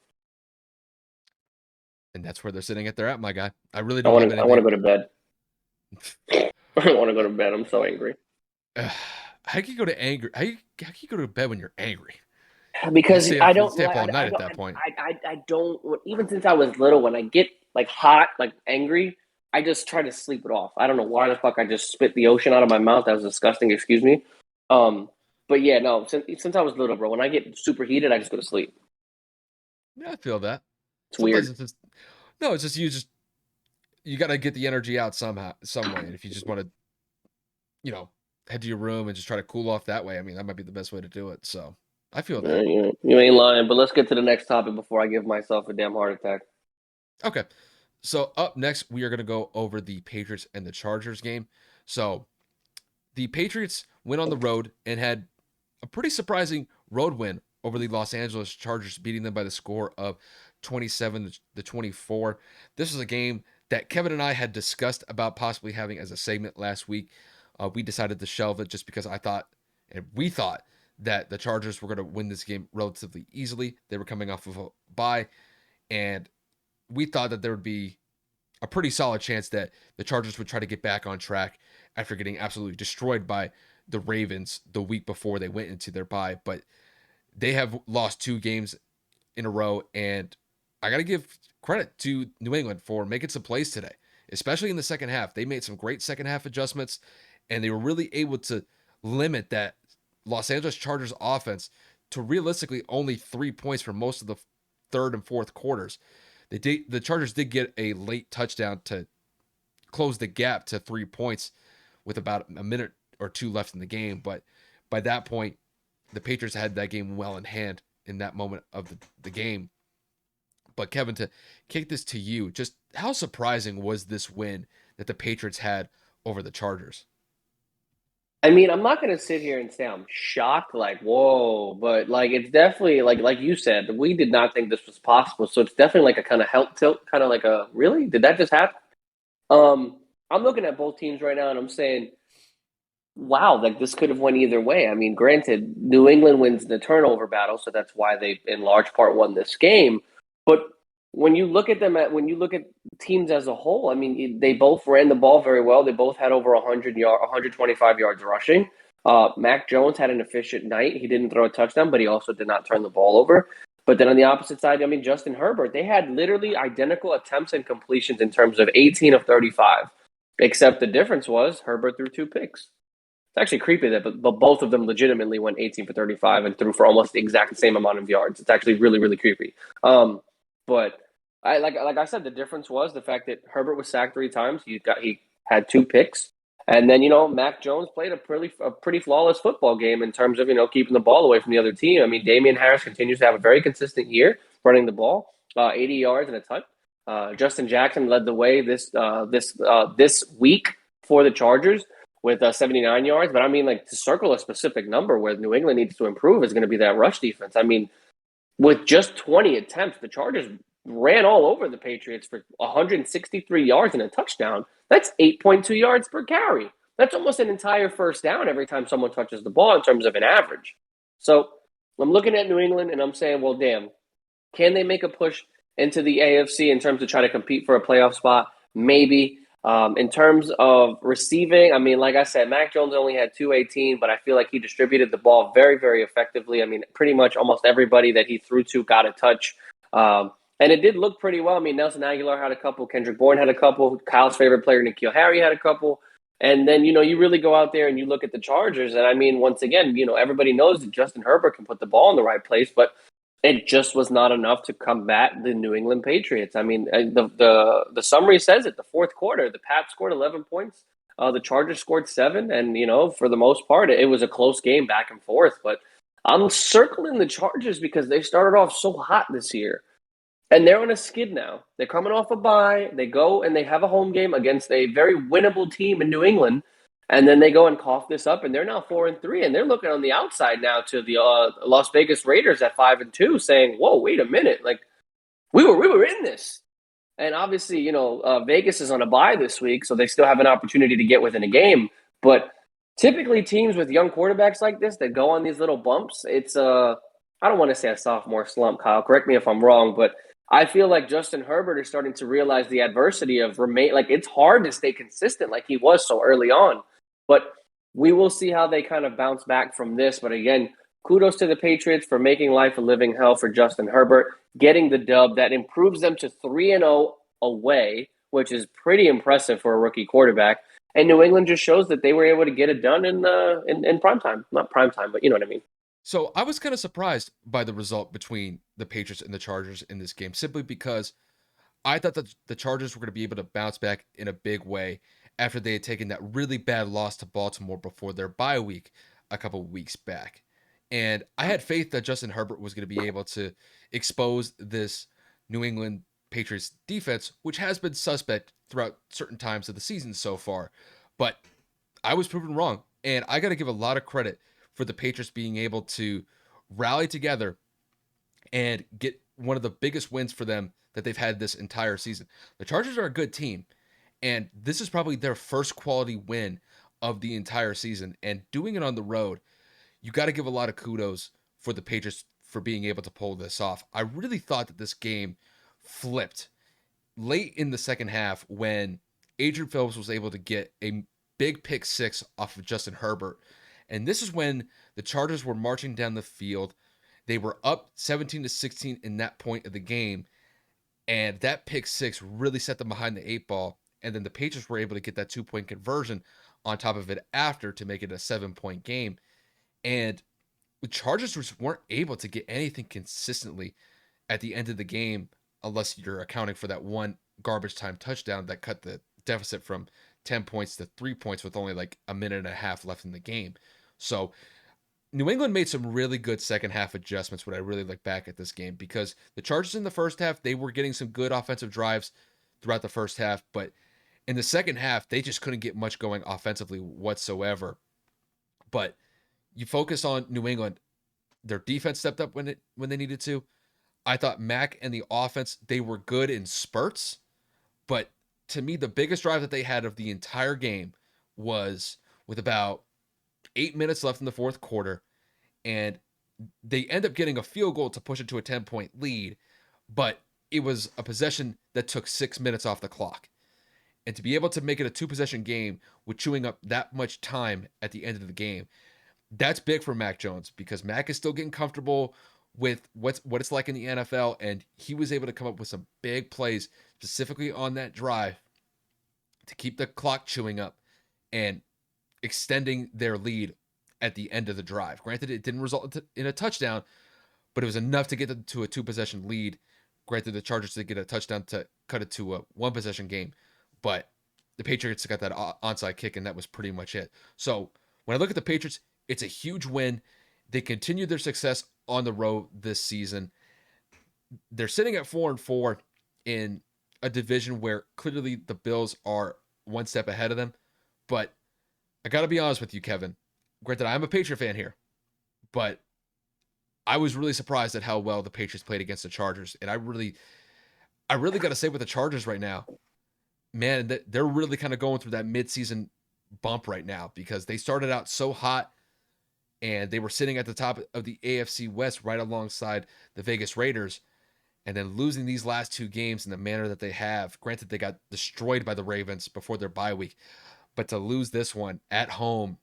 And that's where they're sitting at their at, my guy. I really don't I want to go to bed. I want to go to bed. I'm so angry. How can you go to angry? How can you go to bed when you're angry? Because I don't stay up all night at that point. I don't. Even since I was little, when I get like hot, like angry, I just try to sleep it off. I don't know why the fuck I just spit the ocean out of my mouth. That was disgusting. Excuse me. But yeah, no. Since I was little, bro, when I get super heated, I just go to sleep. Yeah, I feel that. It's weird. It's just you got to get the energy out some way. And if you just want to, head to your room and just try to cool off that way, I mean, that might be the best way to do it. So I feel that. You ain't lying. But let's get to the next topic before I give myself a damn heart attack. Okay. So up next, we are going to go over the Patriots and the Chargers game. So the Patriots went on the road and had a pretty surprising road win over the Los Angeles Chargers, beating them by the score of 27-24. This is a game that Kevin and I had discussed about possibly having as a segment last week. We decided to shelve it just because we thought that the Chargers were going to win this game relatively easily. They were coming off of a bye, and we thought that there would be a pretty solid chance that the Chargers would try to get back on track after getting absolutely destroyed by the Ravens the week before they went into their bye. But they have lost 2 games in a row, and I got to give credit to New England for making some plays today, especially in the second half. They made some great second half adjustments, and they were really able to limit that Los Angeles Chargers offense to realistically only 3 points for most of the third and fourth quarters. The Chargers did get a late touchdown to close the gap to 3 points with about a minute or two left in the game, but by that point, the Patriots had that game well in hand in that moment of the game. But Kevin, to kick this to you, just how surprising was this win that the Patriots had over the Chargers? I mean, I'm not gonna sit here and say I'm shocked, like, whoa, but like it's definitely like you said, we did not think this was possible. So it's definitely like a kind of health tilt, kind of like a really? Did that just happen? Um, I'm looking at both teams right now and I'm saying, wow, like this could have went either way. I mean, granted, New England wins the turnover battle, so that's why they in large part won this game. But when you look at teams as a whole, I mean, they both ran the ball very well. They both had over 125 yards rushing. Mac Jones had an efficient night. He didn't throw a touchdown, but he also did not turn the ball over. But then on the opposite side, I mean, Justin Herbert, they had literally identical attempts and completions in terms of 18 of 35, except the difference was Herbert threw 2 picks. It's actually creepy that, but both of them legitimately went 18 for 35 and threw for almost the exact same amount of yards. It's actually really, really creepy. But like I said, the difference was the fact that Herbert was sacked 3 times. He had 2 picks, and then Mac Jones played a pretty flawless football game in terms of keeping the ball away from the other team. I mean, Damian Harris continues to have a very consistent year running the ball, 80 yards and a touch. Justin Jackson led the way this week for the Chargers with 79 yards. But I mean, like to circle a specific number where New England needs to improve is going to be that rush defense. I mean, with just 20 attempts, the Chargers ran all over the Patriots for 163 yards and a touchdown. That's 8.2 yards per carry. That's almost an entire first down every time someone touches the ball in terms of an average. So I'm looking at New England and I'm saying, well, damn, can they make a push into the AFC in terms of trying to compete for a playoff spot? Maybe. In terms of receiving, I mean, like I said, Mac Jones only had 218, but I feel like he distributed the ball very, very effectively. I mean, pretty much almost everybody that he threw to got a touch. And it did look pretty well. I mean, Nelson Aguilar had a couple, Kendrick Bourne had a couple, Kyle's favorite player, N'Keal Harry, had a couple. And then, you really go out there and you look at the Chargers. And I mean, once again, everybody knows that Justin Herbert can put the ball in the right place, but it just was not enough to combat the New England Patriots. I mean, the summary says it. The fourth quarter, the Pats scored 11 points. The Chargers scored 7. And, for the most part, it was a close game back and forth. But I'm circling the Chargers because they started off so hot this year. And they're on a skid now. They're coming off a bye. They go and they have a home game against a very winnable team in New England. And then they go and cough this up, and they're now 4-3, and they're looking on the outside now to the Las Vegas Raiders at 5-2, saying, "Whoa, wait a minute! Like we were in this." And obviously, Vegas is on a bye this week, so they still have an opportunity to get within a game. But typically, teams with young quarterbacks like this that go on these little bumps, it's I don't want to say a sophomore slump, Kyle. Correct me if I'm wrong, but I feel like Justin Herbert is starting to realize the adversity of remain. Like it's hard to stay consistent like he was so early on. But we will see how they kind of bounce back from this. But again, kudos to the Patriots for making life a living hell for Justin Herbert, getting the dub that improves them to 3-0 away, which is pretty impressive for a rookie quarterback. And New England just shows that they were able to get it done in prime time. Not prime time, but you know what I mean. So I was kind of surprised by the result between the Patriots and the Chargers in this game, simply because I thought that the Chargers were going to be able to bounce back in a big way after they had taken that really bad loss to Baltimore before their bye week a couple of weeks back. And I had faith that Justin Herbert was going to be able to expose this New England Patriots defense, which has been suspect throughout certain times of the season so far. But I was proven wrong. And I got to give a lot of credit for the Patriots being able to rally together and get one of the biggest wins for them that they've had this entire season. The Chargers are a good team, and this is probably their first quality win of the entire season. And doing it on the road, you got to give a lot of kudos for the Patriots for being able to pull this off. I really thought that this game flipped late in the second half when Adrian Phillips was able to get a big pick six off of Justin Herbert. And this is when the Chargers were marching down the field. They were up 17-16 in that point of the game. And that pick six really set them behind the 8 ball. And then the Patriots were able to get that 2-point conversion on top of it after to make it a 7-point game. And the Chargers just weren't able to get anything consistently at the end of the game, unless you're accounting for that one garbage time touchdown that cut the deficit from 10 points to 3 points with only like a minute and a half left in the game. So New England made some really good second half adjustments. What I really like back at this game, because the Chargers in the first half, they were getting some good offensive drives throughout the first half, but in the second half, they just couldn't get much going offensively whatsoever. But you focus on New England, their defense stepped up when they needed to. I thought Mac and the offense, they were good in spurts, but to me, the biggest drive that they had of the entire game was with about 8 minutes left in the fourth quarter, and they end up getting a field goal to push it to a 10-point lead, but it was a possession that took 6 minutes off the clock. And to be able to make it a two-possession game with chewing up that much time at the end of the game, that's big for Mac Jones, because Mac is still getting comfortable with what it's like in the NFL, and he was able to come up with some big plays specifically on that drive to keep the clock chewing up and extending their lead at the end of the drive. Granted, it didn't result in a touchdown, but it was enough to get them to a two-possession lead. Granted, the Chargers did get a touchdown to cut it to a one-possession game, but the Patriots got that onside kick, and that was pretty much it. So when I look at the Patriots, it's a huge win. They continue their success on the road this season. They're sitting at 4-4 in a division where clearly the Bills are one step ahead of them. But I got to be honest with you, Kevin. Granted, I'm a Patriot fan here, but I was really surprised at how well the Patriots played against the Chargers. And I really got to say with the Chargers right now, man, they're really kind of going through that midseason bump right now, because they started out so hot and they were sitting at the top of the AFC West right alongside the Vegas Raiders, and then losing these last two games in the manner that they have. Granted, they got destroyed by the Ravens before their bye week, but to lose this one at home,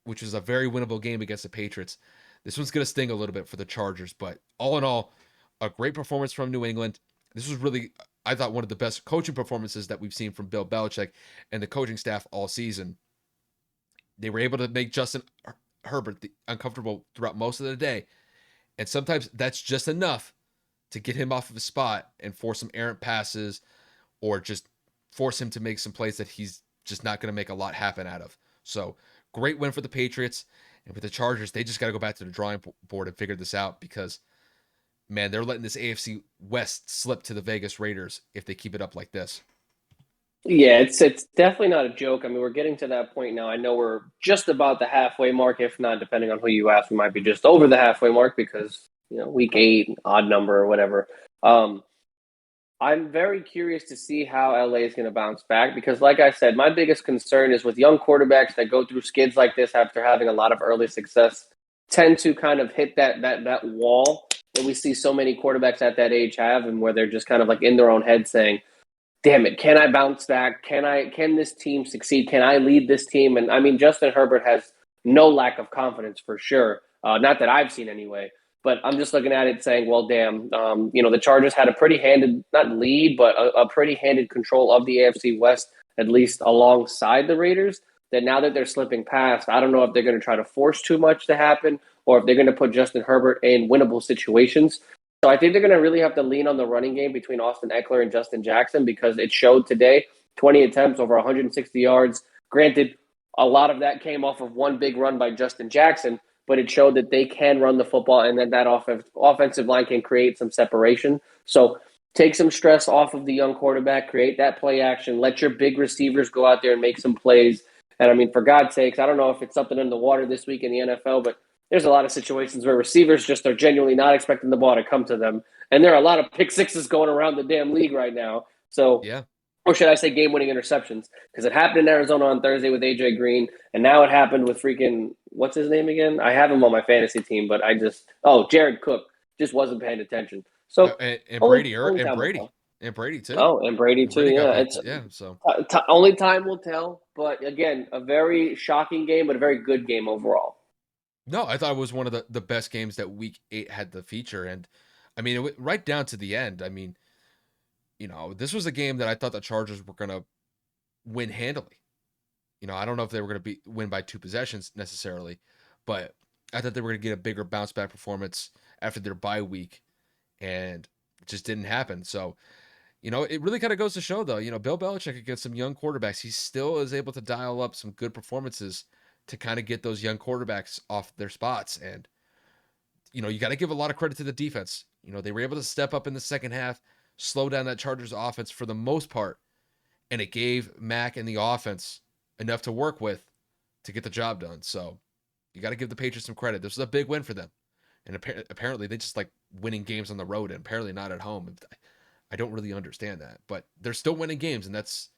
which was a very winnable game against the Patriots, this one's going to sting a little bit for the Chargers. But all in all, a great performance from New England. This was really, I thought, one of the best coaching performances that we've seen from Bill Belichick and the coaching staff all season. They were able to make Justin Herbert uncomfortable throughout most of the day. And sometimes that's just enough to get him off of his spot and force some errant passes, or just force him to make some plays that he's just not going to make a lot happen out of. So great win for the Patriots. And with the Chargers, they just got to go back to the drawing board and figure this out, because, man, they're letting this AFC West slip to the Vegas Raiders if they keep it up like this. Yeah, it's definitely not a joke. I mean, we're getting to that point now. I know we're just about the halfway mark, if not, depending on who you ask, we might be just over the halfway mark because, week 8, odd number or whatever. I'm very curious to see how LA is going to bounce back because, like I said, my biggest concern is with young quarterbacks that go through skids like this after having a lot of early success, tend to kind of hit that wall that we see so many quarterbacks at that age have, and where they're just kind of like in their own head saying, damn it, can I bounce back? Can this team succeed? Can I lead this team? And I mean, Justin Herbert has no lack of confidence for sure. Not that I've seen anyway, but I'm just looking at it saying, well, damn, the Chargers had a pretty handed, not lead, but a pretty handed control of the AFC West, at least alongside the Raiders. That now that they're slipping past, I don't know if they're going to try to force too much to happen or if they're going to put Justin Herbert in winnable situations. So I think they're going to really have to lean on the running game between Austin Eckler and Justin Jackson because it showed today 20 attempts over 160 yards. Granted, a lot of that came off of one big run by Justin Jackson, but it showed that they can run the football and that offensive line can create some separation. So take some stress off of the young quarterback, create that play action, let your big receivers go out there and make some plays. And I mean, for God's sakes, I don't know if it's something in the water this week in the NFL, but there's a lot of situations where receivers just are genuinely not expecting the ball to come to them. And there are a lot of pick sixes going around the damn league right now. So, Yeah. or should I say game-winning interceptions? Because it happened in Arizona on Thursday with A.J. Green, and now it happened with freaking, what's his name again? I have him on my fantasy team, but Jared Cook just wasn't paying attention. So, And only, Brady, only and time will Brady, tell. and Brady too. Oh, and Brady And too, Brady got yeah. picked. It's Yeah. So only time will tell, but again, a very shocking game, but a very good game overall. no, I thought it was one of the best games that Week 8 had to feature, and I mean, it went right down to the end. I mean, this was a game that I thought the Chargers were gonna win handily. I don't know if they were gonna win by two possessions necessarily, but I thought they were going to get a bigger bounce back performance after their bye week, and it just didn't happen. So, it really kind of goes to show, though, Bill Belichick against some young quarterbacks, he still is able to dial up some good performances to kind of get those young quarterbacks off their spots. And, you got to give a lot of credit to the defense. They were able to step up in the second half, slow down that Chargers offense for the most part, and it gave Mac and the offense enough to work with to get the job done. So you got to give the Patriots some credit. This was a big win for them. And apparently they just like winning games on the road and apparently not at home. I don't really understand that, but they're still winning games. And that's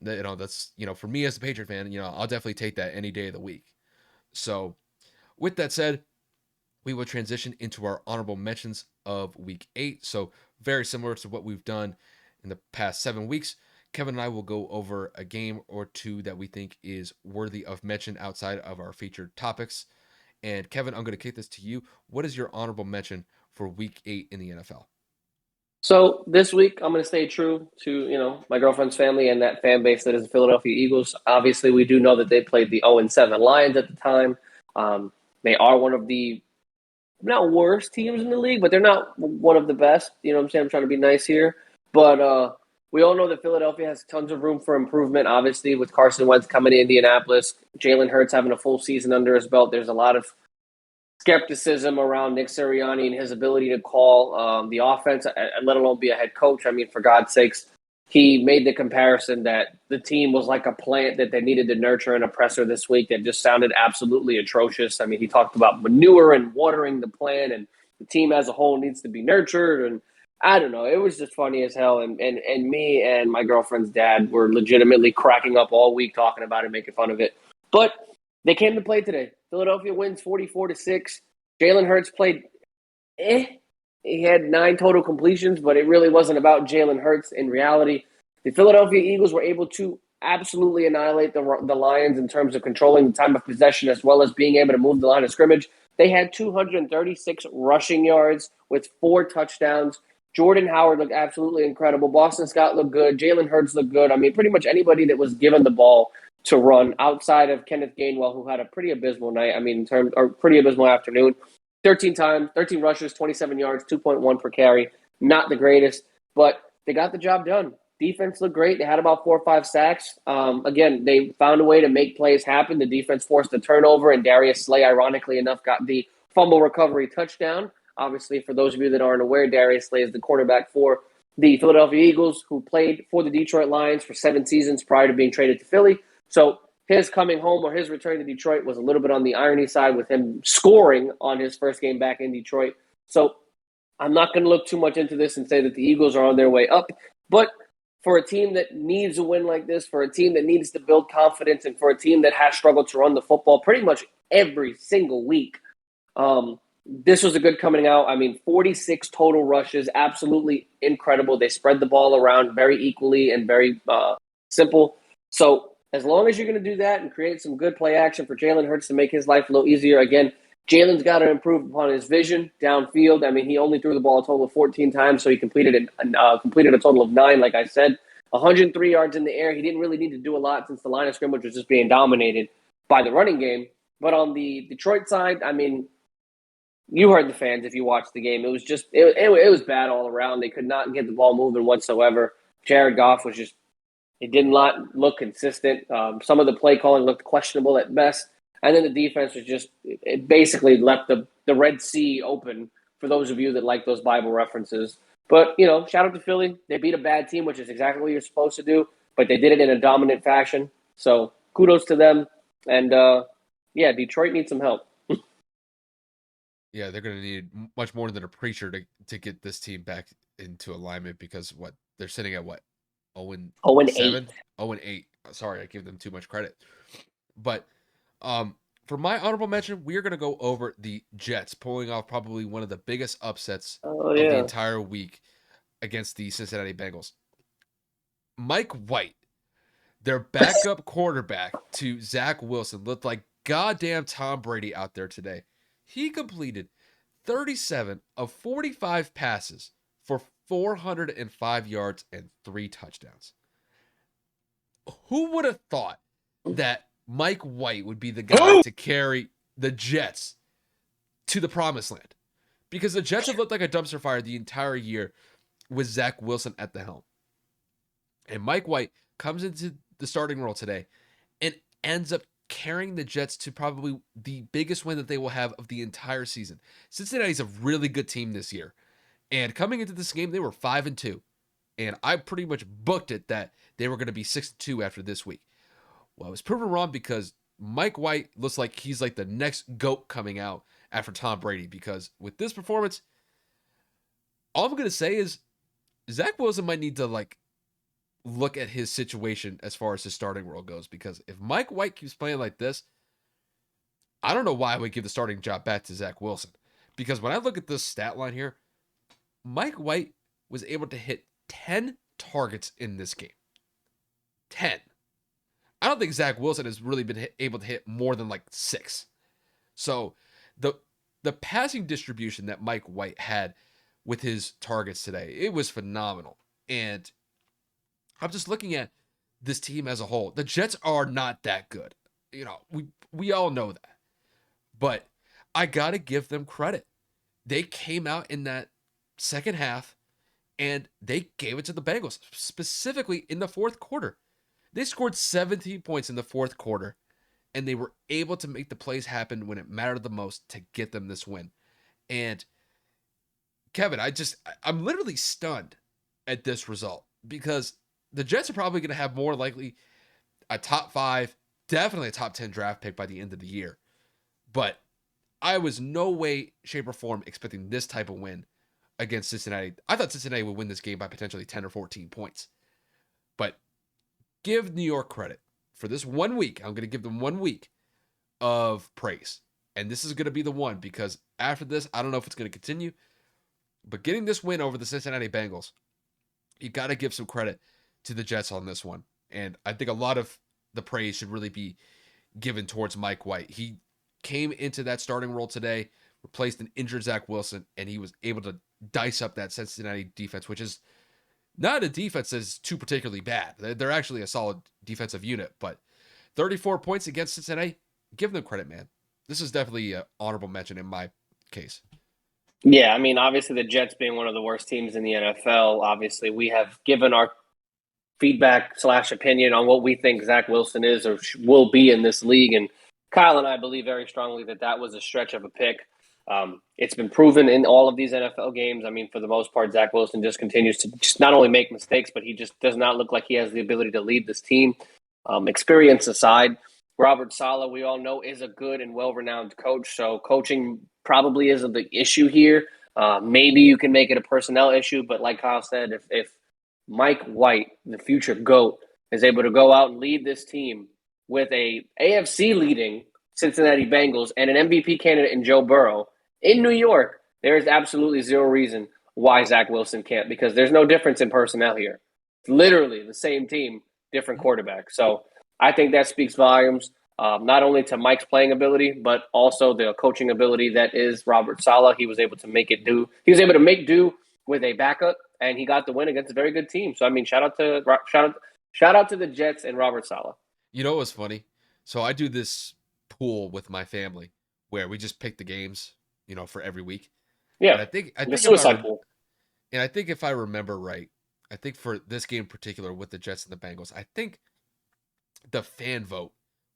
for me as a Patriot fan, I'll definitely take that any day of the week. So with that said, we will transition into our honorable mentions of week 8. So very similar to what we've done in the past 7 weeks. Kevin and I will go over a game or two that we think is worthy of mention outside of our featured topics. And Kevin, I'm going to kick this to you. What is your honorable mention for week 8 in the NFL? So this week, I'm going to stay true to my girlfriend's family and that fan base that is the Philadelphia Eagles. Obviously, we do know that they played the 0-7 Lions at the time. They are one of the not worst teams in the league, but they're not one of the best. You know what I'm saying? I'm trying to be nice here, but we all know that Philadelphia has tons of room for improvement. Obviously, with Carson Wentz coming to Indianapolis, Jalen Hurts having a full season under his belt, there's a lot of skepticism around Nick Sirianni and his ability to call the offense, let alone be a head coach. I mean, for God's sakes, he made the comparison that the team was like a plant that they needed to nurture and a presser this week that just sounded absolutely atrocious. I mean, he talked about manure and watering the plant, and the team as a whole needs to be nurtured. And I don't know. It was just funny as hell. And me and my girlfriend's dad were legitimately cracking up all week talking about it, making fun of it. But they came to play today. Philadelphia wins 44-6. Jalen Hurts played He had 9 total completions, but it really wasn't about Jalen Hurts in reality. The Philadelphia Eagles were able to absolutely annihilate the Lions in terms of controlling the time of possession as well as being able to move the line of scrimmage. They had 236 rushing yards with 4 touchdowns. Jordan Howard looked absolutely incredible. Boston Scott looked good. Jalen Hurts looked good. I mean, pretty much anybody that was given the ball to run outside of Kenneth Gainwell, who had a pretty abysmal night. I mean, pretty abysmal afternoon. 13 rushes, 27 yards, 2.1 per carry. Not the greatest, but they got the job done. Defense looked great. They had about 4 or 5 sacks. Again, they found a way to make plays happen. The defense forced a turnover, and Darius Slay, ironically enough, got the fumble recovery touchdown. Obviously, for those of you that aren't aware, Darius Slay is the quarterback for the Philadelphia Eagles, who played for the Detroit Lions for 7 seasons prior to being traded to Philly. So his coming home or his return to Detroit was a little bit on the irony side with him scoring on his first game back in Detroit. So I'm not going to look too much into this and say that the Eagles are on their way up. But for a team that needs a win like this, for a team that needs to build confidence, and for a team that has struggled to run the football pretty much every single week, this was a good coming out. I mean, 46 total rushes, absolutely incredible. They spread the ball around very equally and very simple. So as long as you're going to do that and create some good play action for Jalen Hurts to make his life a little easier, again, Jalen's got to improve upon his vision downfield. I mean, he only threw the ball a total of 14 times, so he completed a total of 9, like I said. 103 yards in the air. He didn't really need to do a lot since the line of scrimmage was just being dominated by the running game. But on the Detroit side, I mean, you heard the fans if you watched the game. It was just it was bad all around. They could not get the ball moving whatsoever. Jared Goff was just it did not look consistent. Some of the play calling looked questionable at best. And then the defense was just it basically left the Red Sea open for those of you that like those Bible references. But, shout out to Philly. They beat a bad team, which is exactly what you're supposed to do. But they did it in a dominant fashion. So kudos to them. And, Detroit needs some help. Yeah, they're going to need much more than a preacher to get this team back into alignment because they're sitting at 0-7? 0-8. 0-8. Sorry, I give them too much credit. But for my honorable mention, we are going to go over the Jets pulling off probably one of the biggest upsets of the entire week against the Cincinnati Bengals. Mike White, their backup quarterback to Zach Wilson, looked like goddamn Tom Brady out there today. He completed 37 of 45 passes for 405 yards and 3 touchdowns. Who would have thought that Mike White would be the guy to carry the Jets to the promised land because the Jets have looked like a dumpster fire the entire year with Zach Wilson at the helm. And Mike White comes into the starting role today and ends up carrying the Jets to probably the biggest win that they will have of the entire season. Cincinnati's a really good team this year. And coming into this game, they were 5-2. And I pretty much booked it that they were going to be 6-2 after this week. Well, I was proven wrong because Mike White looks like he's like the next GOAT coming out after Tom Brady. Because with this performance, all I'm going to say is Zach Wilson might need to like look at his situation as far as his starting role goes. Because if Mike White keeps playing like this, I don't know why I would give the starting job back to Zach Wilson. Because when I look at this stat line here, Mike White was able to hit 10 targets in this game. 10. I don't think Zach Wilson has really been able to hit more than like 6. So the passing distribution that Mike White had with his targets today, it was phenomenal. And I'm just looking at this team as a whole. The Jets are not that good. You know, we all know that. But I got to give them credit. They came out in that second half and they gave it to the Bengals, specifically in the fourth quarter. They scored 17 points in the fourth quarter, and they were able to make the plays happen when it mattered the most to get them this win. And Kevin, I'm literally stunned at this result because the Jets are probably going to have more likely a top 5, definitely a top 10 draft pick by the end of the year. But I was no way, shape, or form expecting this type of win against Cincinnati. I thought Cincinnati would win this game by potentially 10 or 14 points. But give New York credit for this 1 week. I'm going to give them 1 week of praise. And this is going to be the one because after this, I don't know if it's going to continue. But getting this win over the Cincinnati Bengals, you got to give some credit to the Jets on this one. And I think a lot of the praise should really be given towards Mike White. He came into that starting role today, replaced an injured Zach Wilson, and he was able to dice up that Cincinnati defense, which is not a defense that's too particularly bad. They're actually a solid defensive unit, but 34 points against Cincinnati, give them credit, man. This is definitely an honorable mention in my case. Yeah, I mean, obviously the Jets being one of the worst teams in the NFL, obviously we have given our feedback/opinion on what we think Zach Wilson is or will be in this league. And Kyle and I believe very strongly that that was a stretch of a pick. It's been proven in all of these NFL games. I mean, for the most part, Zach Wilson just continues to just not only make mistakes, but he just does not look like he has the ability to lead this team. Experience aside, Robert Saleh, we all know, is a good and well-renowned coach. So coaching probably isn't the issue here. Maybe you can make it a personnel issue, but like Kyle said, if Mike White, the future GOAT, is able to go out and lead this team with a AFC leading Cincinnati Bengals and an MVP candidate in Joe Burrow in New York, there is absolutely zero reason why Zach Wilson can't, because there's no difference in personnel here. It's literally the same team, different quarterback. So I think that speaks volumes, not only to Mike's playing ability, but also the coaching ability that is Robert Saleh. He was able to make it do. He was able to make do with a backup, and he got the win against a very good team. So I mean, shout out to the Jets and Robert Saleh. You know what's funny? So I do this pool with my family where we just pick the games, for every week. Yeah, And I think the suicide pool. And I think if I remember right, I think for this game in particular with the Jets and the Bengals, I think the fan vote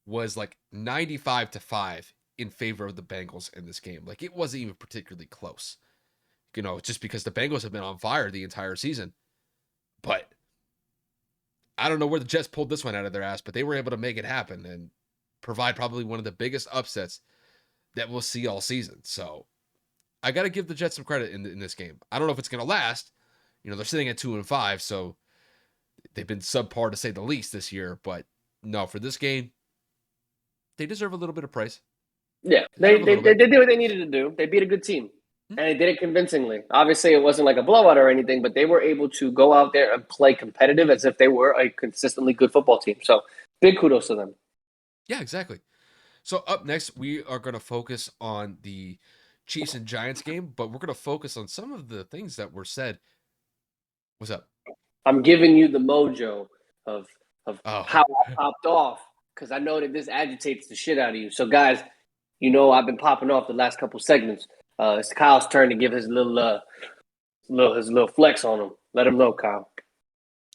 was like 95-5 in favor of the Bengals in this game. Like it wasn't even particularly close. Just because the Bengals have been on fire the entire season. But I don't know where the Jets pulled this one out of their ass, but they were able to make it happen and provide probably one of the biggest upsets that we'll see all season. So I got to give the Jets some credit in this game. I don't know if it's going to last. They're sitting at 2-5, so they've been subpar to say the least this year. But no, for this game, they deserve a little bit of praise. Yeah, they did what they needed to do. They beat a good team, and they did it convincingly. Obviously, it wasn't like a blowout or anything, but they were able to go out there and play competitive as if they were a consistently good football team. So big kudos to them. Yeah, exactly. So up next, we are going to focus on the Chiefs and Giants game, but we're going to focus on some of the things that were said. What's up? I'm giving you the mojo of Oh. how I popped off because I know that this agitates the shit out of you. So, guys, I've been popping off the last couple segments. It's Kyle's turn to give his little flex on him. Let him know, Kyle.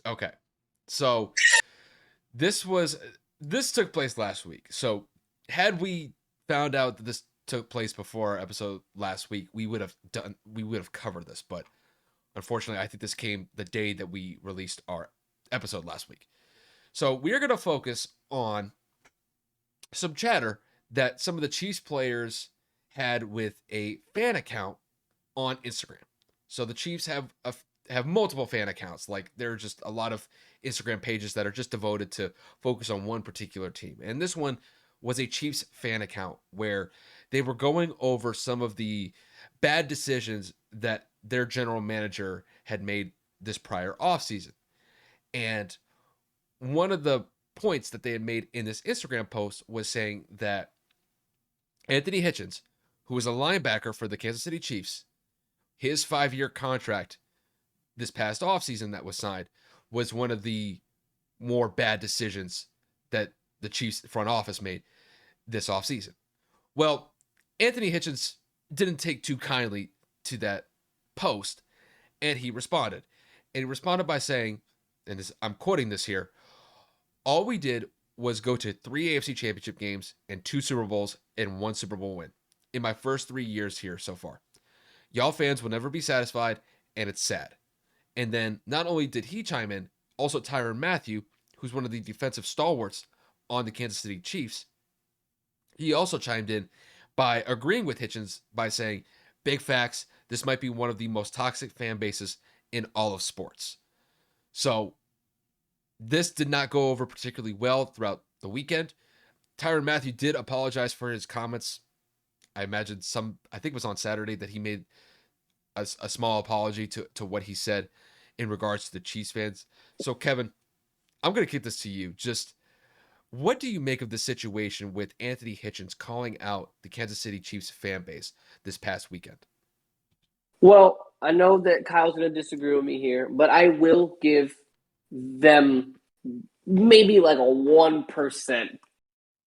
Okay. So this took place last week. So had we found out that this took place before our episode last week, we would have covered this, but unfortunately, I think this came the day that we released our episode last week. So we are going to focus on some chatter that some of the Chiefs players had with a fan account on Instagram. So the Chiefs have multiple fan accounts. Like there are just a lot of Instagram pages that are just devoted to focus on one particular team. And this one was a Chiefs fan account where they were going over some of the bad decisions that their general manager had made this prior offseason. And one of the points that they had made in this Instagram post was saying that Anthony Hitchens, who was a linebacker for the Kansas City Chiefs, his 5-year contract this past offseason that was signed was one of the more bad decisions that the Chiefs front office made this offseason. Well, Anthony Hitchens didn't take too kindly to that post, and he responded. And he responded by saying, and this, I'm quoting this here, all we did was go to 3 AFC championship games and 2 Super Bowls and 1 Super Bowl win in my first 3 years here so far. Y'all fans will never be satisfied, and it's sad. And then not only did he chime in, also Tyrann Mathieu, who's one of the defensive stalwarts on the Kansas City Chiefs, he also chimed in by agreeing with Hitchens by saying, big facts, this might be one of the most toxic fan bases in all of sports. So this did not go over particularly well throughout the weekend. Tyrann Mathieu did apologize for his comments. I imagine I think it was on Saturday that he made a small apology to what he said in regards to the Chiefs fans. So Kevin, I'm going to kick this to you. Just what do you make of the situation with Anthony Hitchens calling out the Kansas City Chiefs fan base this past weekend? Well, I know that Kyle's going to disagree with me here, but I will give them maybe like a 1%,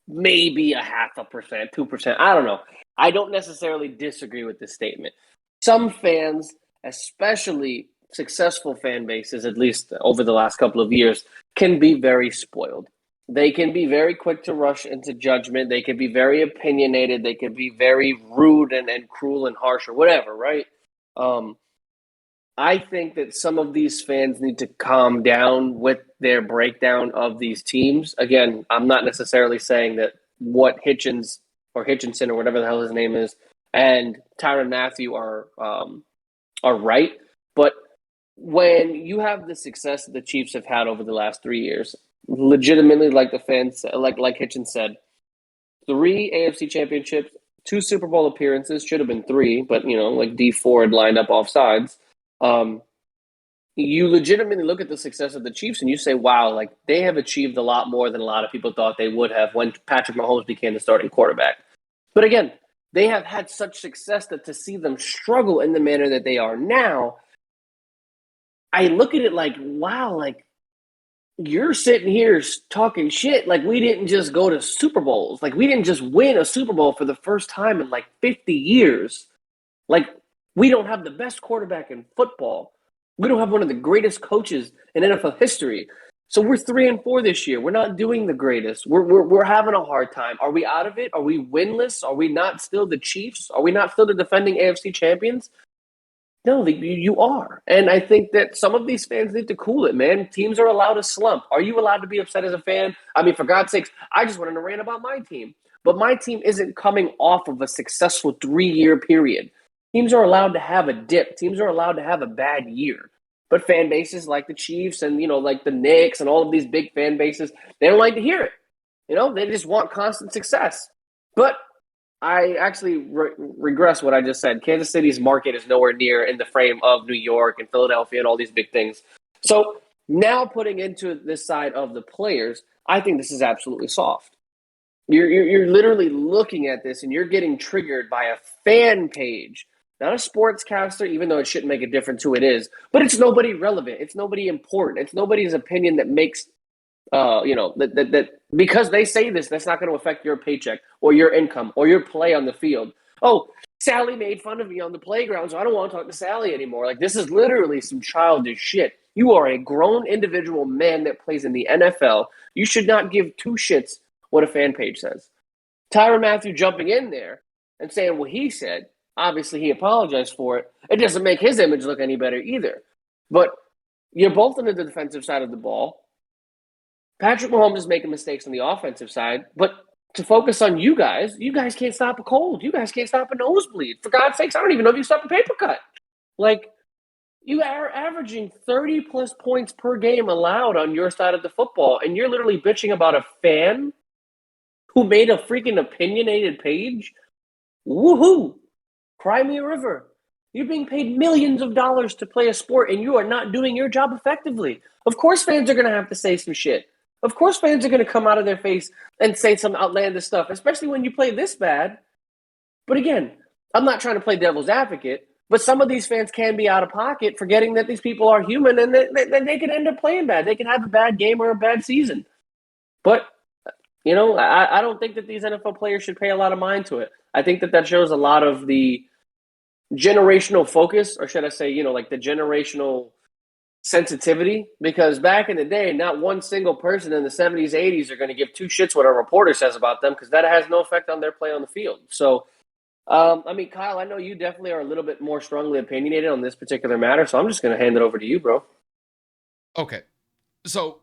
maybe a 0.5%, 2%. I don't know. I don't necessarily disagree with this statement. Some fans, especially successful fan bases, at least over the last couple of years, can be very spoiled. They can be very quick to rush into judgment. They can be very opinionated. They can be very rude and cruel and harsh or whatever, right? I think that some of these fans need to calm down with their breakdown of these teams. Again, I'm not necessarily saying that what Hitchens or Hitchenson or whatever the hell his name is and Tyrann Mathieu are right, but when you have the success that the Chiefs have had over the last 3 years, legitimately, like the fans, like Hitchens said, 3 AFC championships, 2 Super Bowl appearances, should have been 3, but like D4 had lined up off sides. You legitimately look at the success of the Chiefs and you say, wow, like they have achieved a lot more than a lot of people thought they would have when Patrick Mahomes became the starting quarterback. But again, they have had such success that to see them struggle in the manner that they are now, I look at it like, wow, like you're sitting here talking shit. Like we didn't just go to Super Bowls. Like we didn't just win a Super Bowl for the first time in like 50 years. Like we don't have the best quarterback in football. We don't have one of the greatest coaches in NFL history. So we're 3-4 this year. We're not doing the greatest. We're having a hard time. Are we out of it? Are we winless? Are we not still the Chiefs? Are we not still the defending AFC champions? No, you are. And I think that some of these fans need to cool it, man. Teams are allowed to slump. Are you allowed to be upset as a fan? I mean, for God's sakes, I just wanted to rant about my team. But my team isn't coming off of a successful 3-year period. Teams are allowed to have a dip. Teams are allowed to have a bad year. But fan bases like the Chiefs and, like the Knicks and all of these big fan bases, they don't like to hear it. They just want constant success. But I actually regress what I just said. Kansas City's market is nowhere near in the frame of New York and Philadelphia and all these big things. So now putting into this side of the players, I think this is absolutely soft. You're literally looking at this and you're getting triggered by a fan page, not a sportscaster, even though it shouldn't make a difference who it is. But it's nobody relevant. It's nobody important. It's nobody's opinion that makes That because they say this, that's not going to affect your paycheck or your income or your play on the field. Oh, Sally made fun of me on the playground, so I don't want to talk to Sally anymore. Like, this is literally some childish shit. You are a grown individual man that plays in the NFL. You should not give two shits what a fan page says. Tyrann Mathieu jumping in there and saying what he said, obviously he apologized for it. It doesn't make his image look any better either. But you're both on the defensive side of the ball. Patrick Mahomes is making mistakes on the offensive side, but to focus on you guys can't stop a cold. You guys can't stop a nosebleed. For God's sakes, I don't even know if you stop a paper cut. Like, you are averaging 30 plus points per game allowed on your side of the football, and you're literally bitching about a fan who made a freaking opinionated page. Woohoo! Cry me a river. You're being paid millions of dollars to play a sport, and you are not doing your job effectively. Of course, fans are going to have to say some shit. Of course, fans are going to come out of their face and say some outlandish stuff, especially when you play this bad. But again, I'm not trying to play devil's advocate, but some of these fans can be out of pocket, forgetting that these people are human and that they can end up playing bad. They can have a bad game or a bad season. But, I don't think that these NFL players should pay a lot of mind to it. I think that shows a lot of the generational focus, or should I say, like the generational sensitivity, because back in the day, not one single person in the 70s, 80s are going to give two shits what a reporter says about them, because that has no effect on their play on the field. So, Kyle, I know you definitely are a little bit more strongly opinionated on this particular matter, so I'm just going to hand it over to you, bro. Okay. So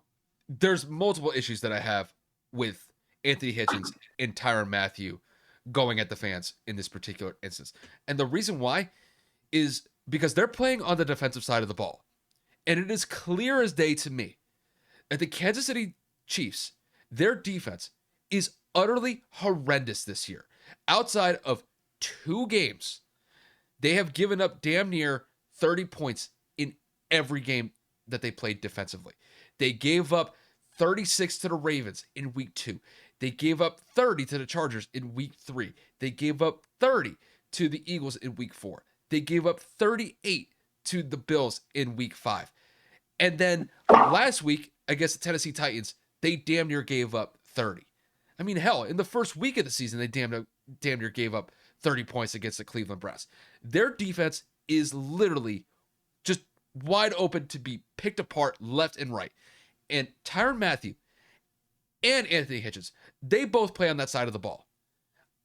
there's multiple issues that I have with Anthony Hitchens and Tyrann Mathieu going at the fans in this particular instance. And the reason why is because they're playing on the defensive side of the ball. And it is clear as day to me that the Kansas City Chiefs, their defense is utterly horrendous this year. Outside of 2 games, they have given up damn near 30 points in every game that they played defensively. They gave up 36 to the Ravens in week 2. They gave up 30 to the Chargers in week 3. They gave up 30 to the Eagles in week 4. They gave up 38 to the Bills in week 5. And then last week against the Tennessee Titans, they damn near gave up 30. I mean, hell, in the first week of the season, they damn near gave up 30 points against the Cleveland Browns. Their defense is literally just wide open to be picked apart left and right. And Tyrann Mathieu and Anthony Hitchens, they both play on that side of the ball.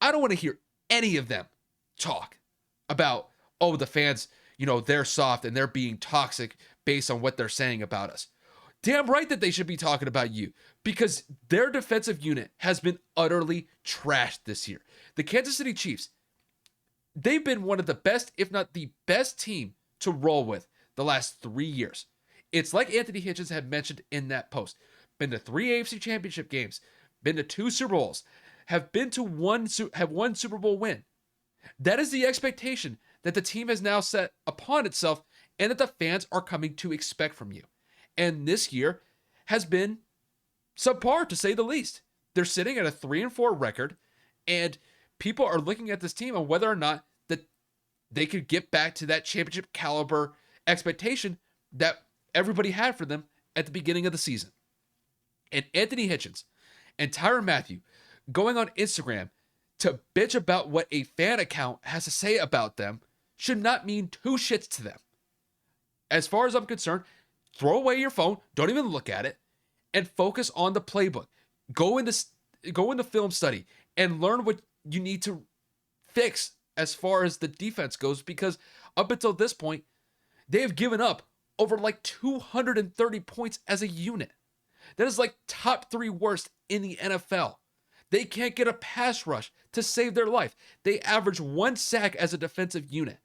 I don't want to hear any of them talk about, oh, the fans, they're soft and they're being toxic based on what they're saying about us. Damn right that they should be talking about you, because their defensive unit has been utterly trashed this year. The Kansas City Chiefs, they've been one of the best, if not the best team to roll with the last 3 years. It's like Anthony Hitchens had mentioned in that post. Been to 3 AFC championship games, been to 2 Super Bowls, have one Super Bowl win. That is the expectation that the team has now set upon itself and that the fans are coming to expect from you. And this year has been subpar, to say the least. They're sitting at a 3-4 record, and people are looking at this team on whether or not that they could get back to that championship caliber expectation that everybody had for them at the beginning of the season. And Anthony Hitchens and Tyrann Mathieu going on Instagram to bitch about what a fan account has to say about them should not mean 2 shits to them. As far as I'm concerned, throw away your phone, don't even look at it, and focus on the playbook. Go into film study and learn what you need to fix as far as the defense goes, because up until this point, they have given up over like 230 points as a unit. That is like top 3 worst in the NFL. They can't get a pass rush to save their life. They average 1 sack as a defensive unit.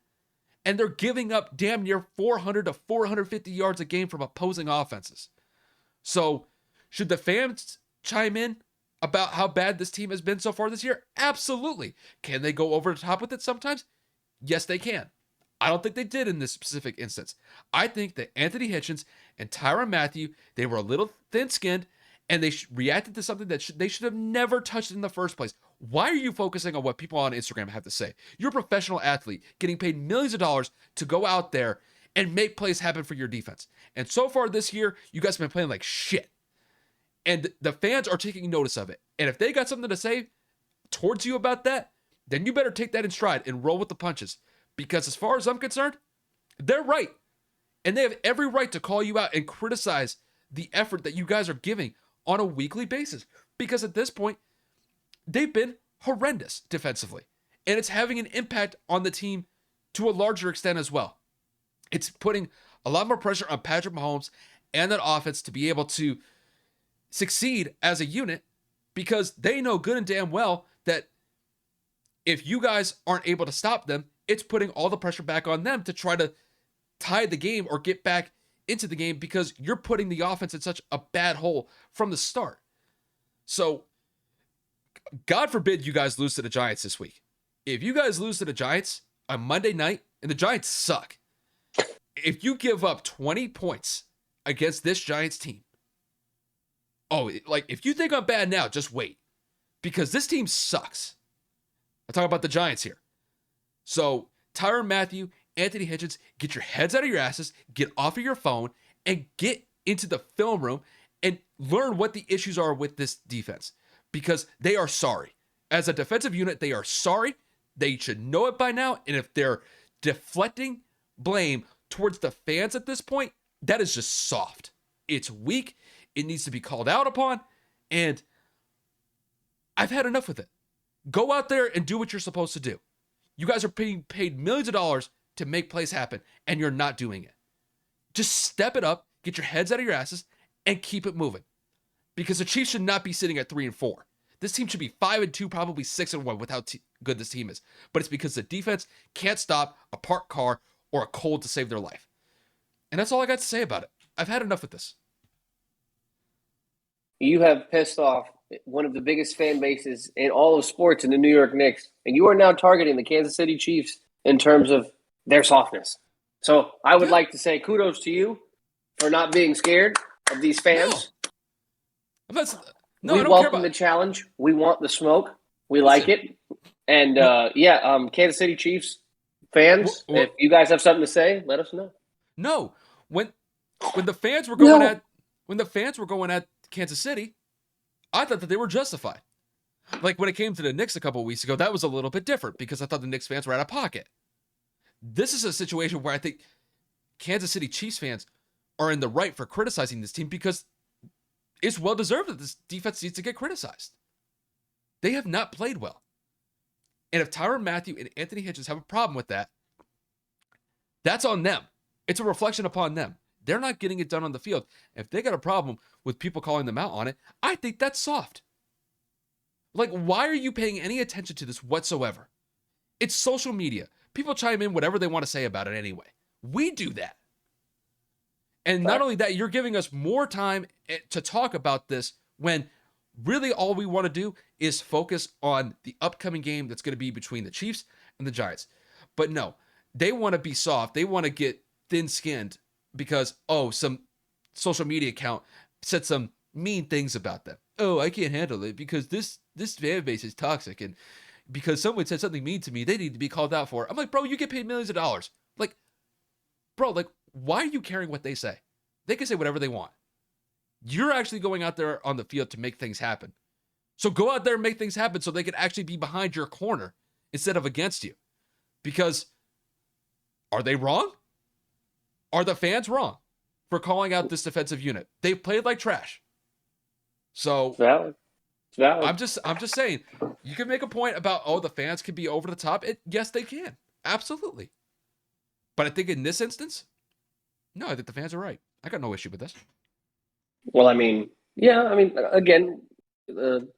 And they're giving up damn near 400 to 450 yards a game from opposing offenses. So, should the fans chime in about how bad this team has been so far this year? Absolutely. Can they go over the top with it sometimes? Yes, they can. I don't think they did in this specific instance. I think that Anthony Hitchens and Tyrann Mathieu, they were a little thin-skinned, and they reacted to something that they should have never touched in the first place. Why are you focusing on what people on Instagram have to say? You're a professional athlete getting paid millions of dollars to go out there and make plays happen for your defense. And so far this year, you guys have been playing like shit. And the fans are taking notice of it. And if they got something to say towards you about that, then you better take that in stride and roll with the punches. Because as far as I'm concerned, they're right. And they have every right to call you out and criticize the effort that you guys are giving on a weekly basis. Because at this point, they've been horrendous defensively. And it's having an impact on the team to a larger extent as well. It's putting a lot more pressure on Patrick Mahomes and that offense to be able to succeed as a unit, because they know good and damn well that if you guys aren't able to stop them, it's putting all the pressure back on them to try to tie the game or get back into the game, because you're putting the offense in such a bad hole from the start. So, God forbid you guys lose to the Giants this week. If you guys lose to the Giants on Monday night, and the Giants suck, if you give up 20 points against this Giants team, if you think I'm bad now, just wait. Because this team sucks. I'm talking about the Giants here. So, Tyrann Mathieu, Anthony Hitchens, get your heads out of your asses, get off of your phone, and get into the film room and learn what the issues are with this defense. Because they are sorry. As a defensive unit, they are sorry. They should know it by now. And if they're deflecting blame towards the fans at this point, that is just soft. It's weak. It needs to be called out upon. And I've had enough with it. Go out there and do what you're supposed to do. You guys are being paid millions of dollars to make plays happen, and you're not doing it. Just step it up, get your heads out of your asses, and keep it moving. Because the Chiefs should not be sitting at 3-4. This team should be 5-2, probably 6-1 with how good this team is. But it's because the defense can't stop a parked car or a cold to save their life. And that's all I got to say about it. I've had enough with this. You have pissed off one of the biggest fan bases in all of sports in the New York Knicks, and you are now targeting the Kansas City Chiefs in terms of their softness. So I would like to say kudos to you for not being scared of these fans. We welcome the challenge. We want the smoke. We like it. And Kansas City Chiefs fans, if you guys have something to say, let us know. No, when the fans were going at Kansas City, I thought that they were justified. Like when it came to the Knicks a couple of weeks ago, that was a little bit different because I thought the Knicks fans were out of pocket. This is a situation where I think Kansas City Chiefs fans are in the right for criticizing this team, because it's well deserved that this defense needs to get criticized. They have not played well. And if Tyrann Mathieu and Anthony Hitchens have a problem with that, that's on them. It's a reflection upon them. They're not getting it done on the field. If they got a problem with people calling them out on it, I think that's soft. Like, why are you paying any attention to this whatsoever? It's social media. People chime in whatever they want to say about it anyway. We do that. And not only that, you're giving us more time to talk about this when really all we want to do is focus on the upcoming game that's going to be between the Chiefs and the Giants. But no, they want to be soft. They want to get thin-skinned because, some social media account said some mean things about them. Oh, I can't handle it because this fan base is toxic, and because someone said something mean to me, they need to be called out for it. I'm like, bro, you get paid millions of dollars. Like, bro, why are you caring what they say? They can say whatever they want. You're actually going out there on the field to make things happen. So go out there and make things happen so they can actually be behind your corner instead of against you. Because are they wrong? Are the fans wrong for calling out this defensive unit? They've played like trash. So it's valid. I'm just saying, you can make a point about, the fans can be over the top. Yes, they can. Absolutely. But I think in this instance, no, I think the fans are right. I got no issue with this. Well, again,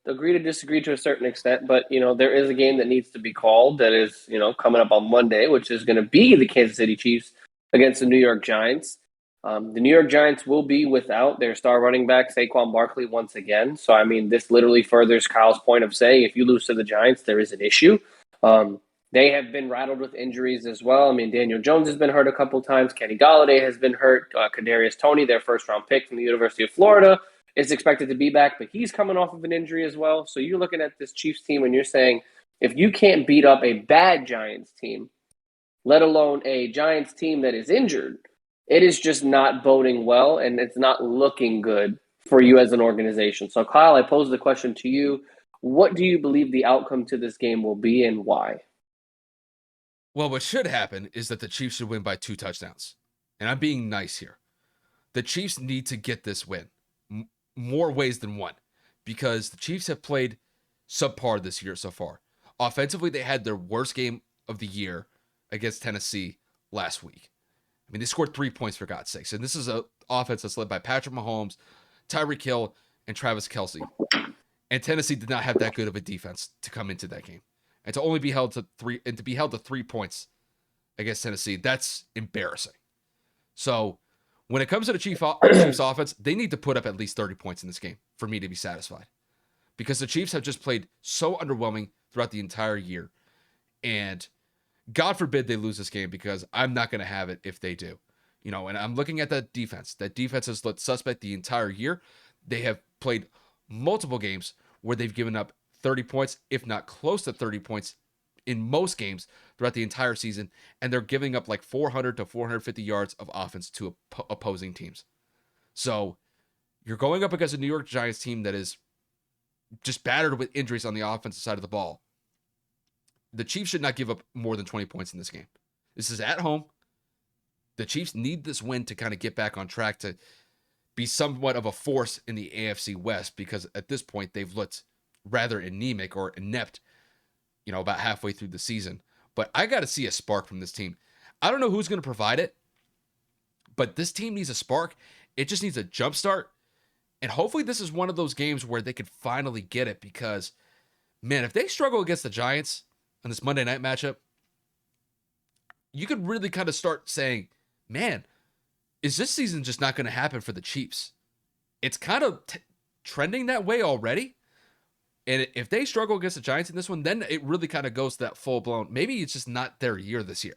agree to disagree to a certain extent, but, there is a game that needs to be called that is, coming up on Monday, which is going to be the Kansas City Chiefs against the New York Giants. The New York Giants will be without their star running back, Saquon Barkley, once again. So, this literally furthers Kyle's point of saying if you lose to the Giants, there is an issue. They have been rattled with injuries as well. Daniel Jones has been hurt a couple times. Kenny Golladay has been hurt. Kadarius Toney, their first-round pick from the University of Florida, is expected to be back, but he's coming off of an injury as well. So you're looking at this Chiefs team and you're saying, if you can't beat up a bad Giants team, let alone a Giants team that is injured, it is just not boding well, and it's not looking good for you as an organization. So, Kyle, I pose the question to you. What do you believe the outcome to this game will be and why? Well, what should happen is that the Chiefs should win by 2 touchdowns. And I'm being nice here. The Chiefs need to get this win more ways than one because the Chiefs have played subpar this year so far. Offensively, they had their worst game of the year against Tennessee last week. I mean, they scored 3 points for God's sakes. And this is an offense that's led by Patrick Mahomes, Tyreek Hill, and Travis Kelce. And Tennessee did not have that good of a defense to come into that game. And to only be held to 3 points against Tennessee, that's embarrassing. So when it comes to the Chiefs offense, they need to put up at least 30 points in this game for me to be satisfied. Because the Chiefs have just played so underwhelming throughout the entire year. And God forbid they lose this game because I'm not going to have it if they do. And I'm looking at that defense. That defense has looked suspect the entire year. They have played multiple games where they've given up 30 points, if not close to 30 points in most games throughout the entire season. And they're giving up like 400 to 450 yards of offense to opposing teams. So you're going up against a New York Giants team that is just battered with injuries on the offensive side of the ball. The Chiefs should not give up more than 20 points in this game. This is at home. The Chiefs need this win to kind of get back on track to be somewhat of a force in the AFC West because at this point they've looked rather anemic or inept, about halfway through the season. But I got to see a spark from this team. I don't know who's going to provide it, but this team needs a spark. It just needs a jump start. And hopefully this is one of those games where they could finally get it because, man, if they struggle against the Giants on this Monday night matchup, you could really kind of start saying, man, is this season just not going to happen for the Chiefs? It's kind of trending that way already. And if they struggle against the Giants in this one, then it really kind of goes to that full-blown, maybe it's just not their year this year.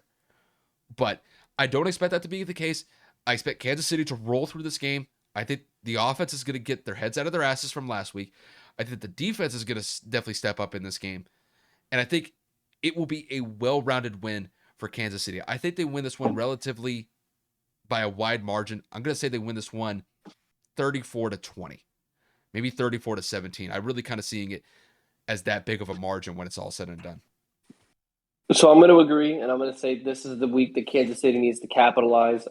But I don't expect that to be the case. I expect Kansas City to roll through this game. I think the offense is going to get their heads out of their asses from last week. I think the defense is going to definitely step up in this game. And I think it will be a well-rounded win for Kansas City. I think they win this one relatively by a wide margin. I'm going to say they win this one 34-20, maybe 34-17. I really kind of seeing it as that big of a margin when it's all said and done. So I'm going to agree, and I'm going to say this is the week that Kansas City needs to capitalize.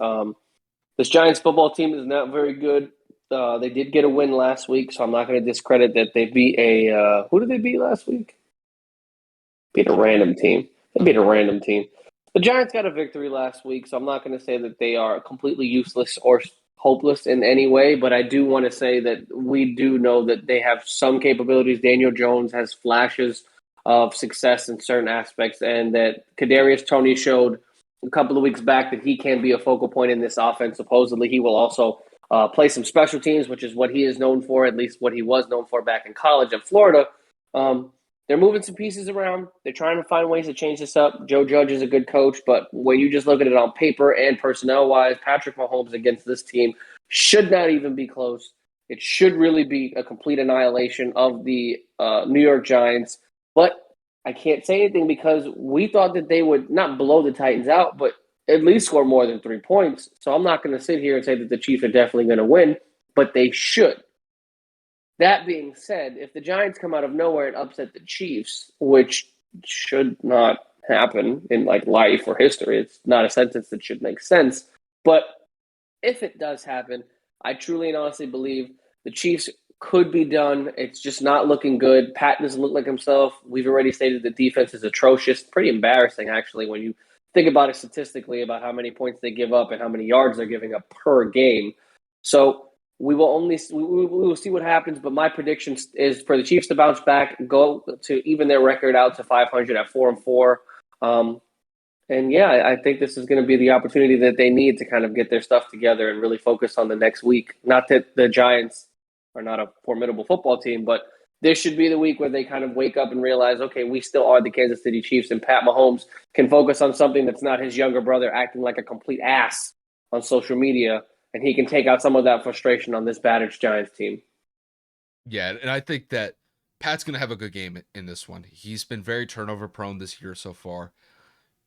This Giants football team is not very good. They did get a win last week, so I'm not going to discredit that they beat a who did they beat last week? Beat a random team. They beat a random team. The Giants got a victory last week, so I'm not going to say that they are completely useless or hopeless in any way, but I do want to say that we do know that they have some capabilities. Daniel Jones has flashes of success in certain aspects, and that Kadarius Toney showed a couple of weeks back that he can be a focal point in this offense. Supposedly, he will also play some special teams, which is what he is known for, at least what he was known for back in college in Florida. They're moving some pieces around. They're trying to find ways to change this up. Joe Judge is a good coach, but when you just look at it on paper and personnel-wise, Patrick Mahomes against this team should not even be close. It should really be a complete annihilation of the New York Giants. But I can't say anything because we thought that they would not blow the Titans out, but at least score more than 3 points. So I'm not going to sit here and say that the Chiefs are definitely going to win, but they should. That being said, if the Giants come out of nowhere and upset the Chiefs, which should not happen in life or history, it's not a sentence that should make sense. But if it does happen, I truly and honestly believe the Chiefs could be done. It's just not looking good. Pat doesn't look like himself. We've already stated the defense is atrocious. Pretty embarrassing, actually, when you think about it statistically about how many points they give up and how many yards they're giving up per game. So we will see what happens, but my prediction is for the Chiefs to bounce back, go to even their record out to 500 at 4-4. And yeah, I think this is going to be the opportunity that they need to kind of get their stuff together and really focus on the next week. Not that the Giants are not a formidable football team, but this should be the week where they kind of wake up and realize, okay, we still are the Kansas City Chiefs, and Pat Mahomes can focus on something that's not his younger brother acting like a complete ass on social media, and he can take out some of that frustration on this battered Giants team. Yeah, and I think that Pat's going to have a good game in this one. He's been very turnover prone this year so far.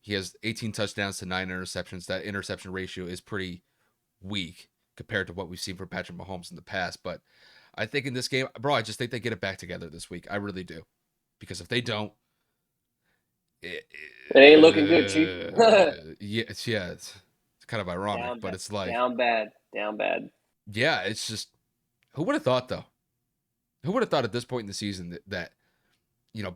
He has 18 touchdowns to 9 interceptions. That interception ratio is pretty weak compared to what we've seen from Patrick Mahomes in the past. But I think in this game, bro, I just think they get it back together this week. I really do. Because if they don't, it, It ain't looking good, Chief. it's kind of ironic, Down but bad, it's like, down bad, down bad. yeah, it's just who would have thought though? Who would have thought at this point in the season that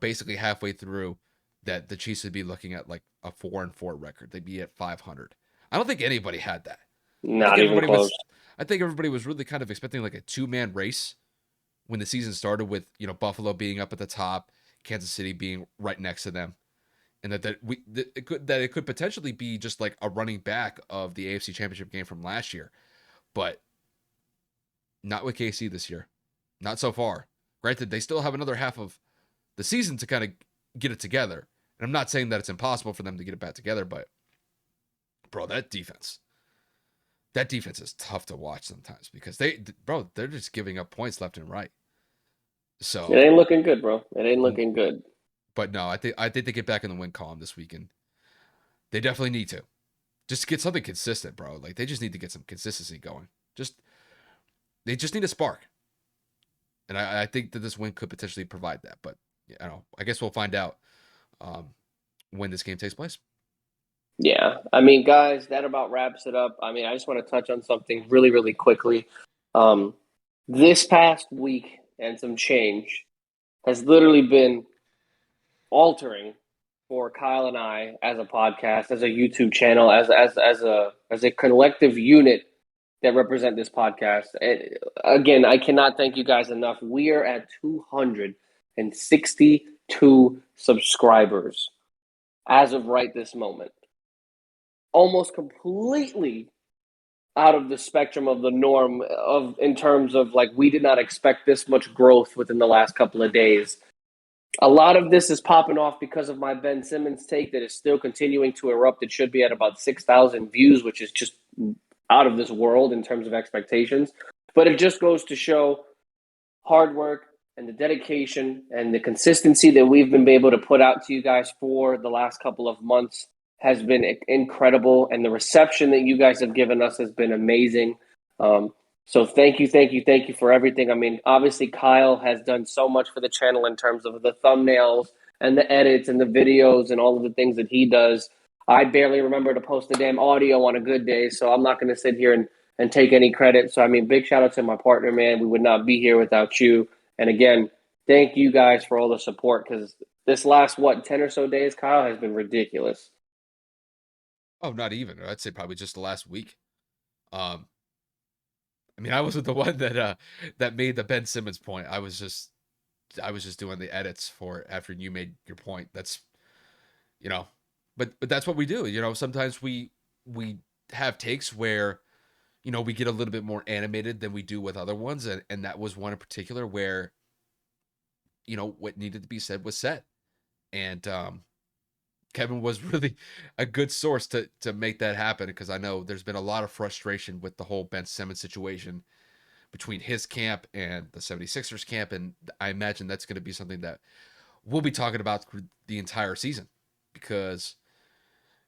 basically halfway through that the Chiefs would be looking at like a 4-4 record. They'd be at 500. I don't think anybody had that. I think Not even everybody close. was I think everybody was really kind of expecting like a two-man race when the season started with, Buffalo being up at the top, Kansas City being right next to them. And that it could potentially be just like a running back of the AFC Championship game from last year. But not with KC this year. Not so far. Granted, they still have another half of the season to kind of get it together. And I'm not saying that it's impossible for them to get it back together, but bro, that defense is tough to watch sometimes because they're just giving up points left and right. It So, ain't looking good, bro. It ain't looking good. but no, I think they get back in the win column this weekend. They definitely need to just get something consistent, bro. Like they just need to get some consistency going. They just need a spark, and I think that this win could potentially provide that. But I guess we'll find out um, when this game takes place. Yeah. I mean, guys, that about wraps it up. I mean, I just want to touch on something really, really quickly. Um, this past week and some change has literally been altering for Kyle and I as a podcast, as a YouTube channel, as a collective unit that represent this podcast. Again, I cannot thank you guys enough. We are at 262 subscribers as of right this moment. Almost completely out of the spectrum of the norm of in terms of like we did not expect this much growth within the last couple of days. A lot of this is popping off because of my Ben Simmons take that is still continuing to erupt. It should be at about 6,000 views, which is just out of this world in terms of expectations. But it just goes to show hard work and the dedication and the consistency that we've been able to put out to you guys for the last couple of months has been incredible. And the reception that you guys have given us has been amazing. So thank you for everything. I mean, obviously Kyle has done so much for the channel in terms of the thumbnails and the edits and the videos and all of the things that he does. I barely remember to post the damn audio on a good day, so I'm not going to sit here and take any credit. So, I mean, big shout out to my partner, man. We would not be here without you. And again, thank you guys for all the support because this last, 10 or so days, Kyle, has been ridiculous. Oh, not even. I'd say probably just the last week. Um, I mean, I wasn't the one that made the Ben Simmons point. I was just doing the edits for after you made your point. That's you know, but that's what we do. Sometimes we have takes where we get a little bit more animated than we do with other ones, and that was one in particular where what needed to be said was said, and Kevin was really a good source to make that happen because I know there's been a lot of frustration with the whole Ben Simmons situation between his camp and the 76ers camp. And I imagine that's going to be something that we'll be talking about through the entire season because,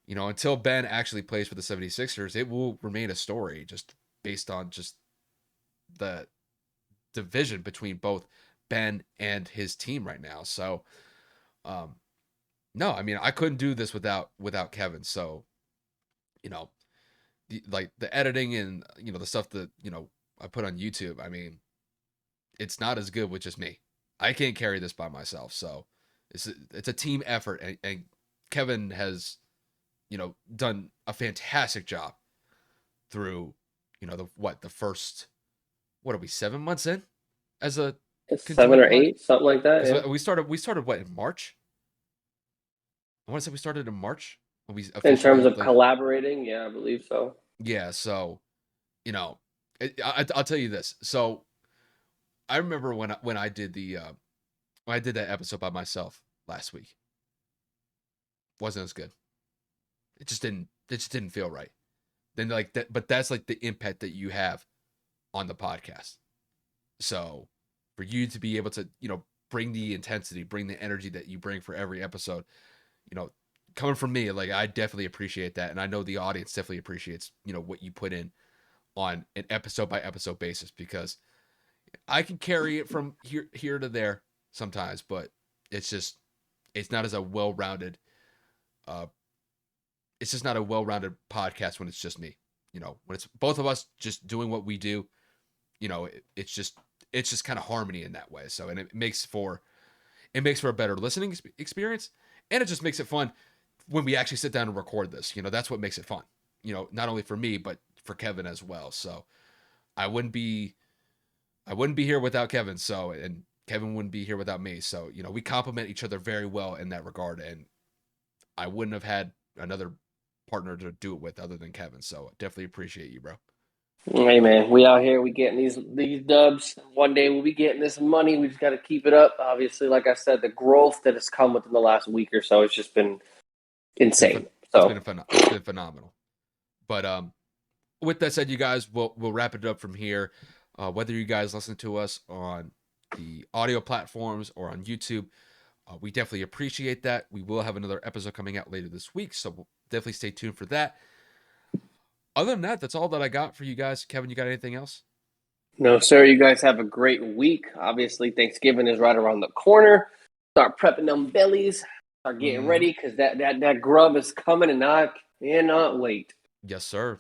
until Ben actually plays for the 76ers, it will remain a story just based on just the division between both Ben and his team right now. So, no, I mean, I couldn't do this without Kevin. So, you know, like the editing and, the stuff that, I put on YouTube. I mean, it's not as good with just me. I can't carry this by myself. So it's a team effort, and Kevin has done a fantastic job through the first, what are we, 7 months in as a It's seven conjoined or pod? eight, something like that. Yeah. Because we started what, in March? I want to say we started in March when we In terms officially, of like, collaborating, yeah, I believe so. yeah. So I'll tell you this. So I remember when I did when I did that episode by myself last week. Wasn't as good. It just didn't feel right. Then like that, but that's like the impact that you have on the podcast. So for you to be able to, bring the intensity, bring the energy that you bring for every episode, you know, coming from me, like I definitely appreciate that. And I know the audience definitely appreciates, what you put in on an episode by episode basis, because I can carry it from here to there sometimes, but it's not as a well-rounded uh it's just not a well-rounded podcast when it's just me. When it's both of us just doing what we do, it's just kind of harmony in that way. So, and it makes for a better listening experience, and it just makes it fun when we actually sit down and record this. That's what makes it fun. Not only for me but for Kevin as well. So, I wouldn't be here without Kevin. So, and Kevin wouldn't be here without me. So, we complement each other very well in that regard, and I wouldn't have had another partner to do it with other than Kevin. So, definitely appreciate you, bro. Hey man, we out here. We getting these dubs. One day we'll be getting this money. We just got to keep it up. Obviously, like I said, the growth that has come within the last week or so has just been It's been insane. So it's been phenomenal. But with that said, you guys, we'll wrap it up from here. Whether you guys listen to us on the audio platforms or on YouTube, we definitely appreciate that. We will have another episode coming out later this week, so we'll definitely stay tuned for that. Other than that, that's all that I got for you guys. Kevin, you got anything else? no, sir. You guys have a great week. Obviously, Thanksgiving is right around the corner. Start prepping them bellies. Start getting Mm-hmm. ready because that grub is coming, and I cannot wait. Yes, sir.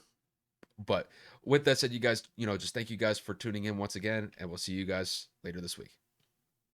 But with that said, you guys, just thank you guys for tuning in once again, and we'll see you guys later this week.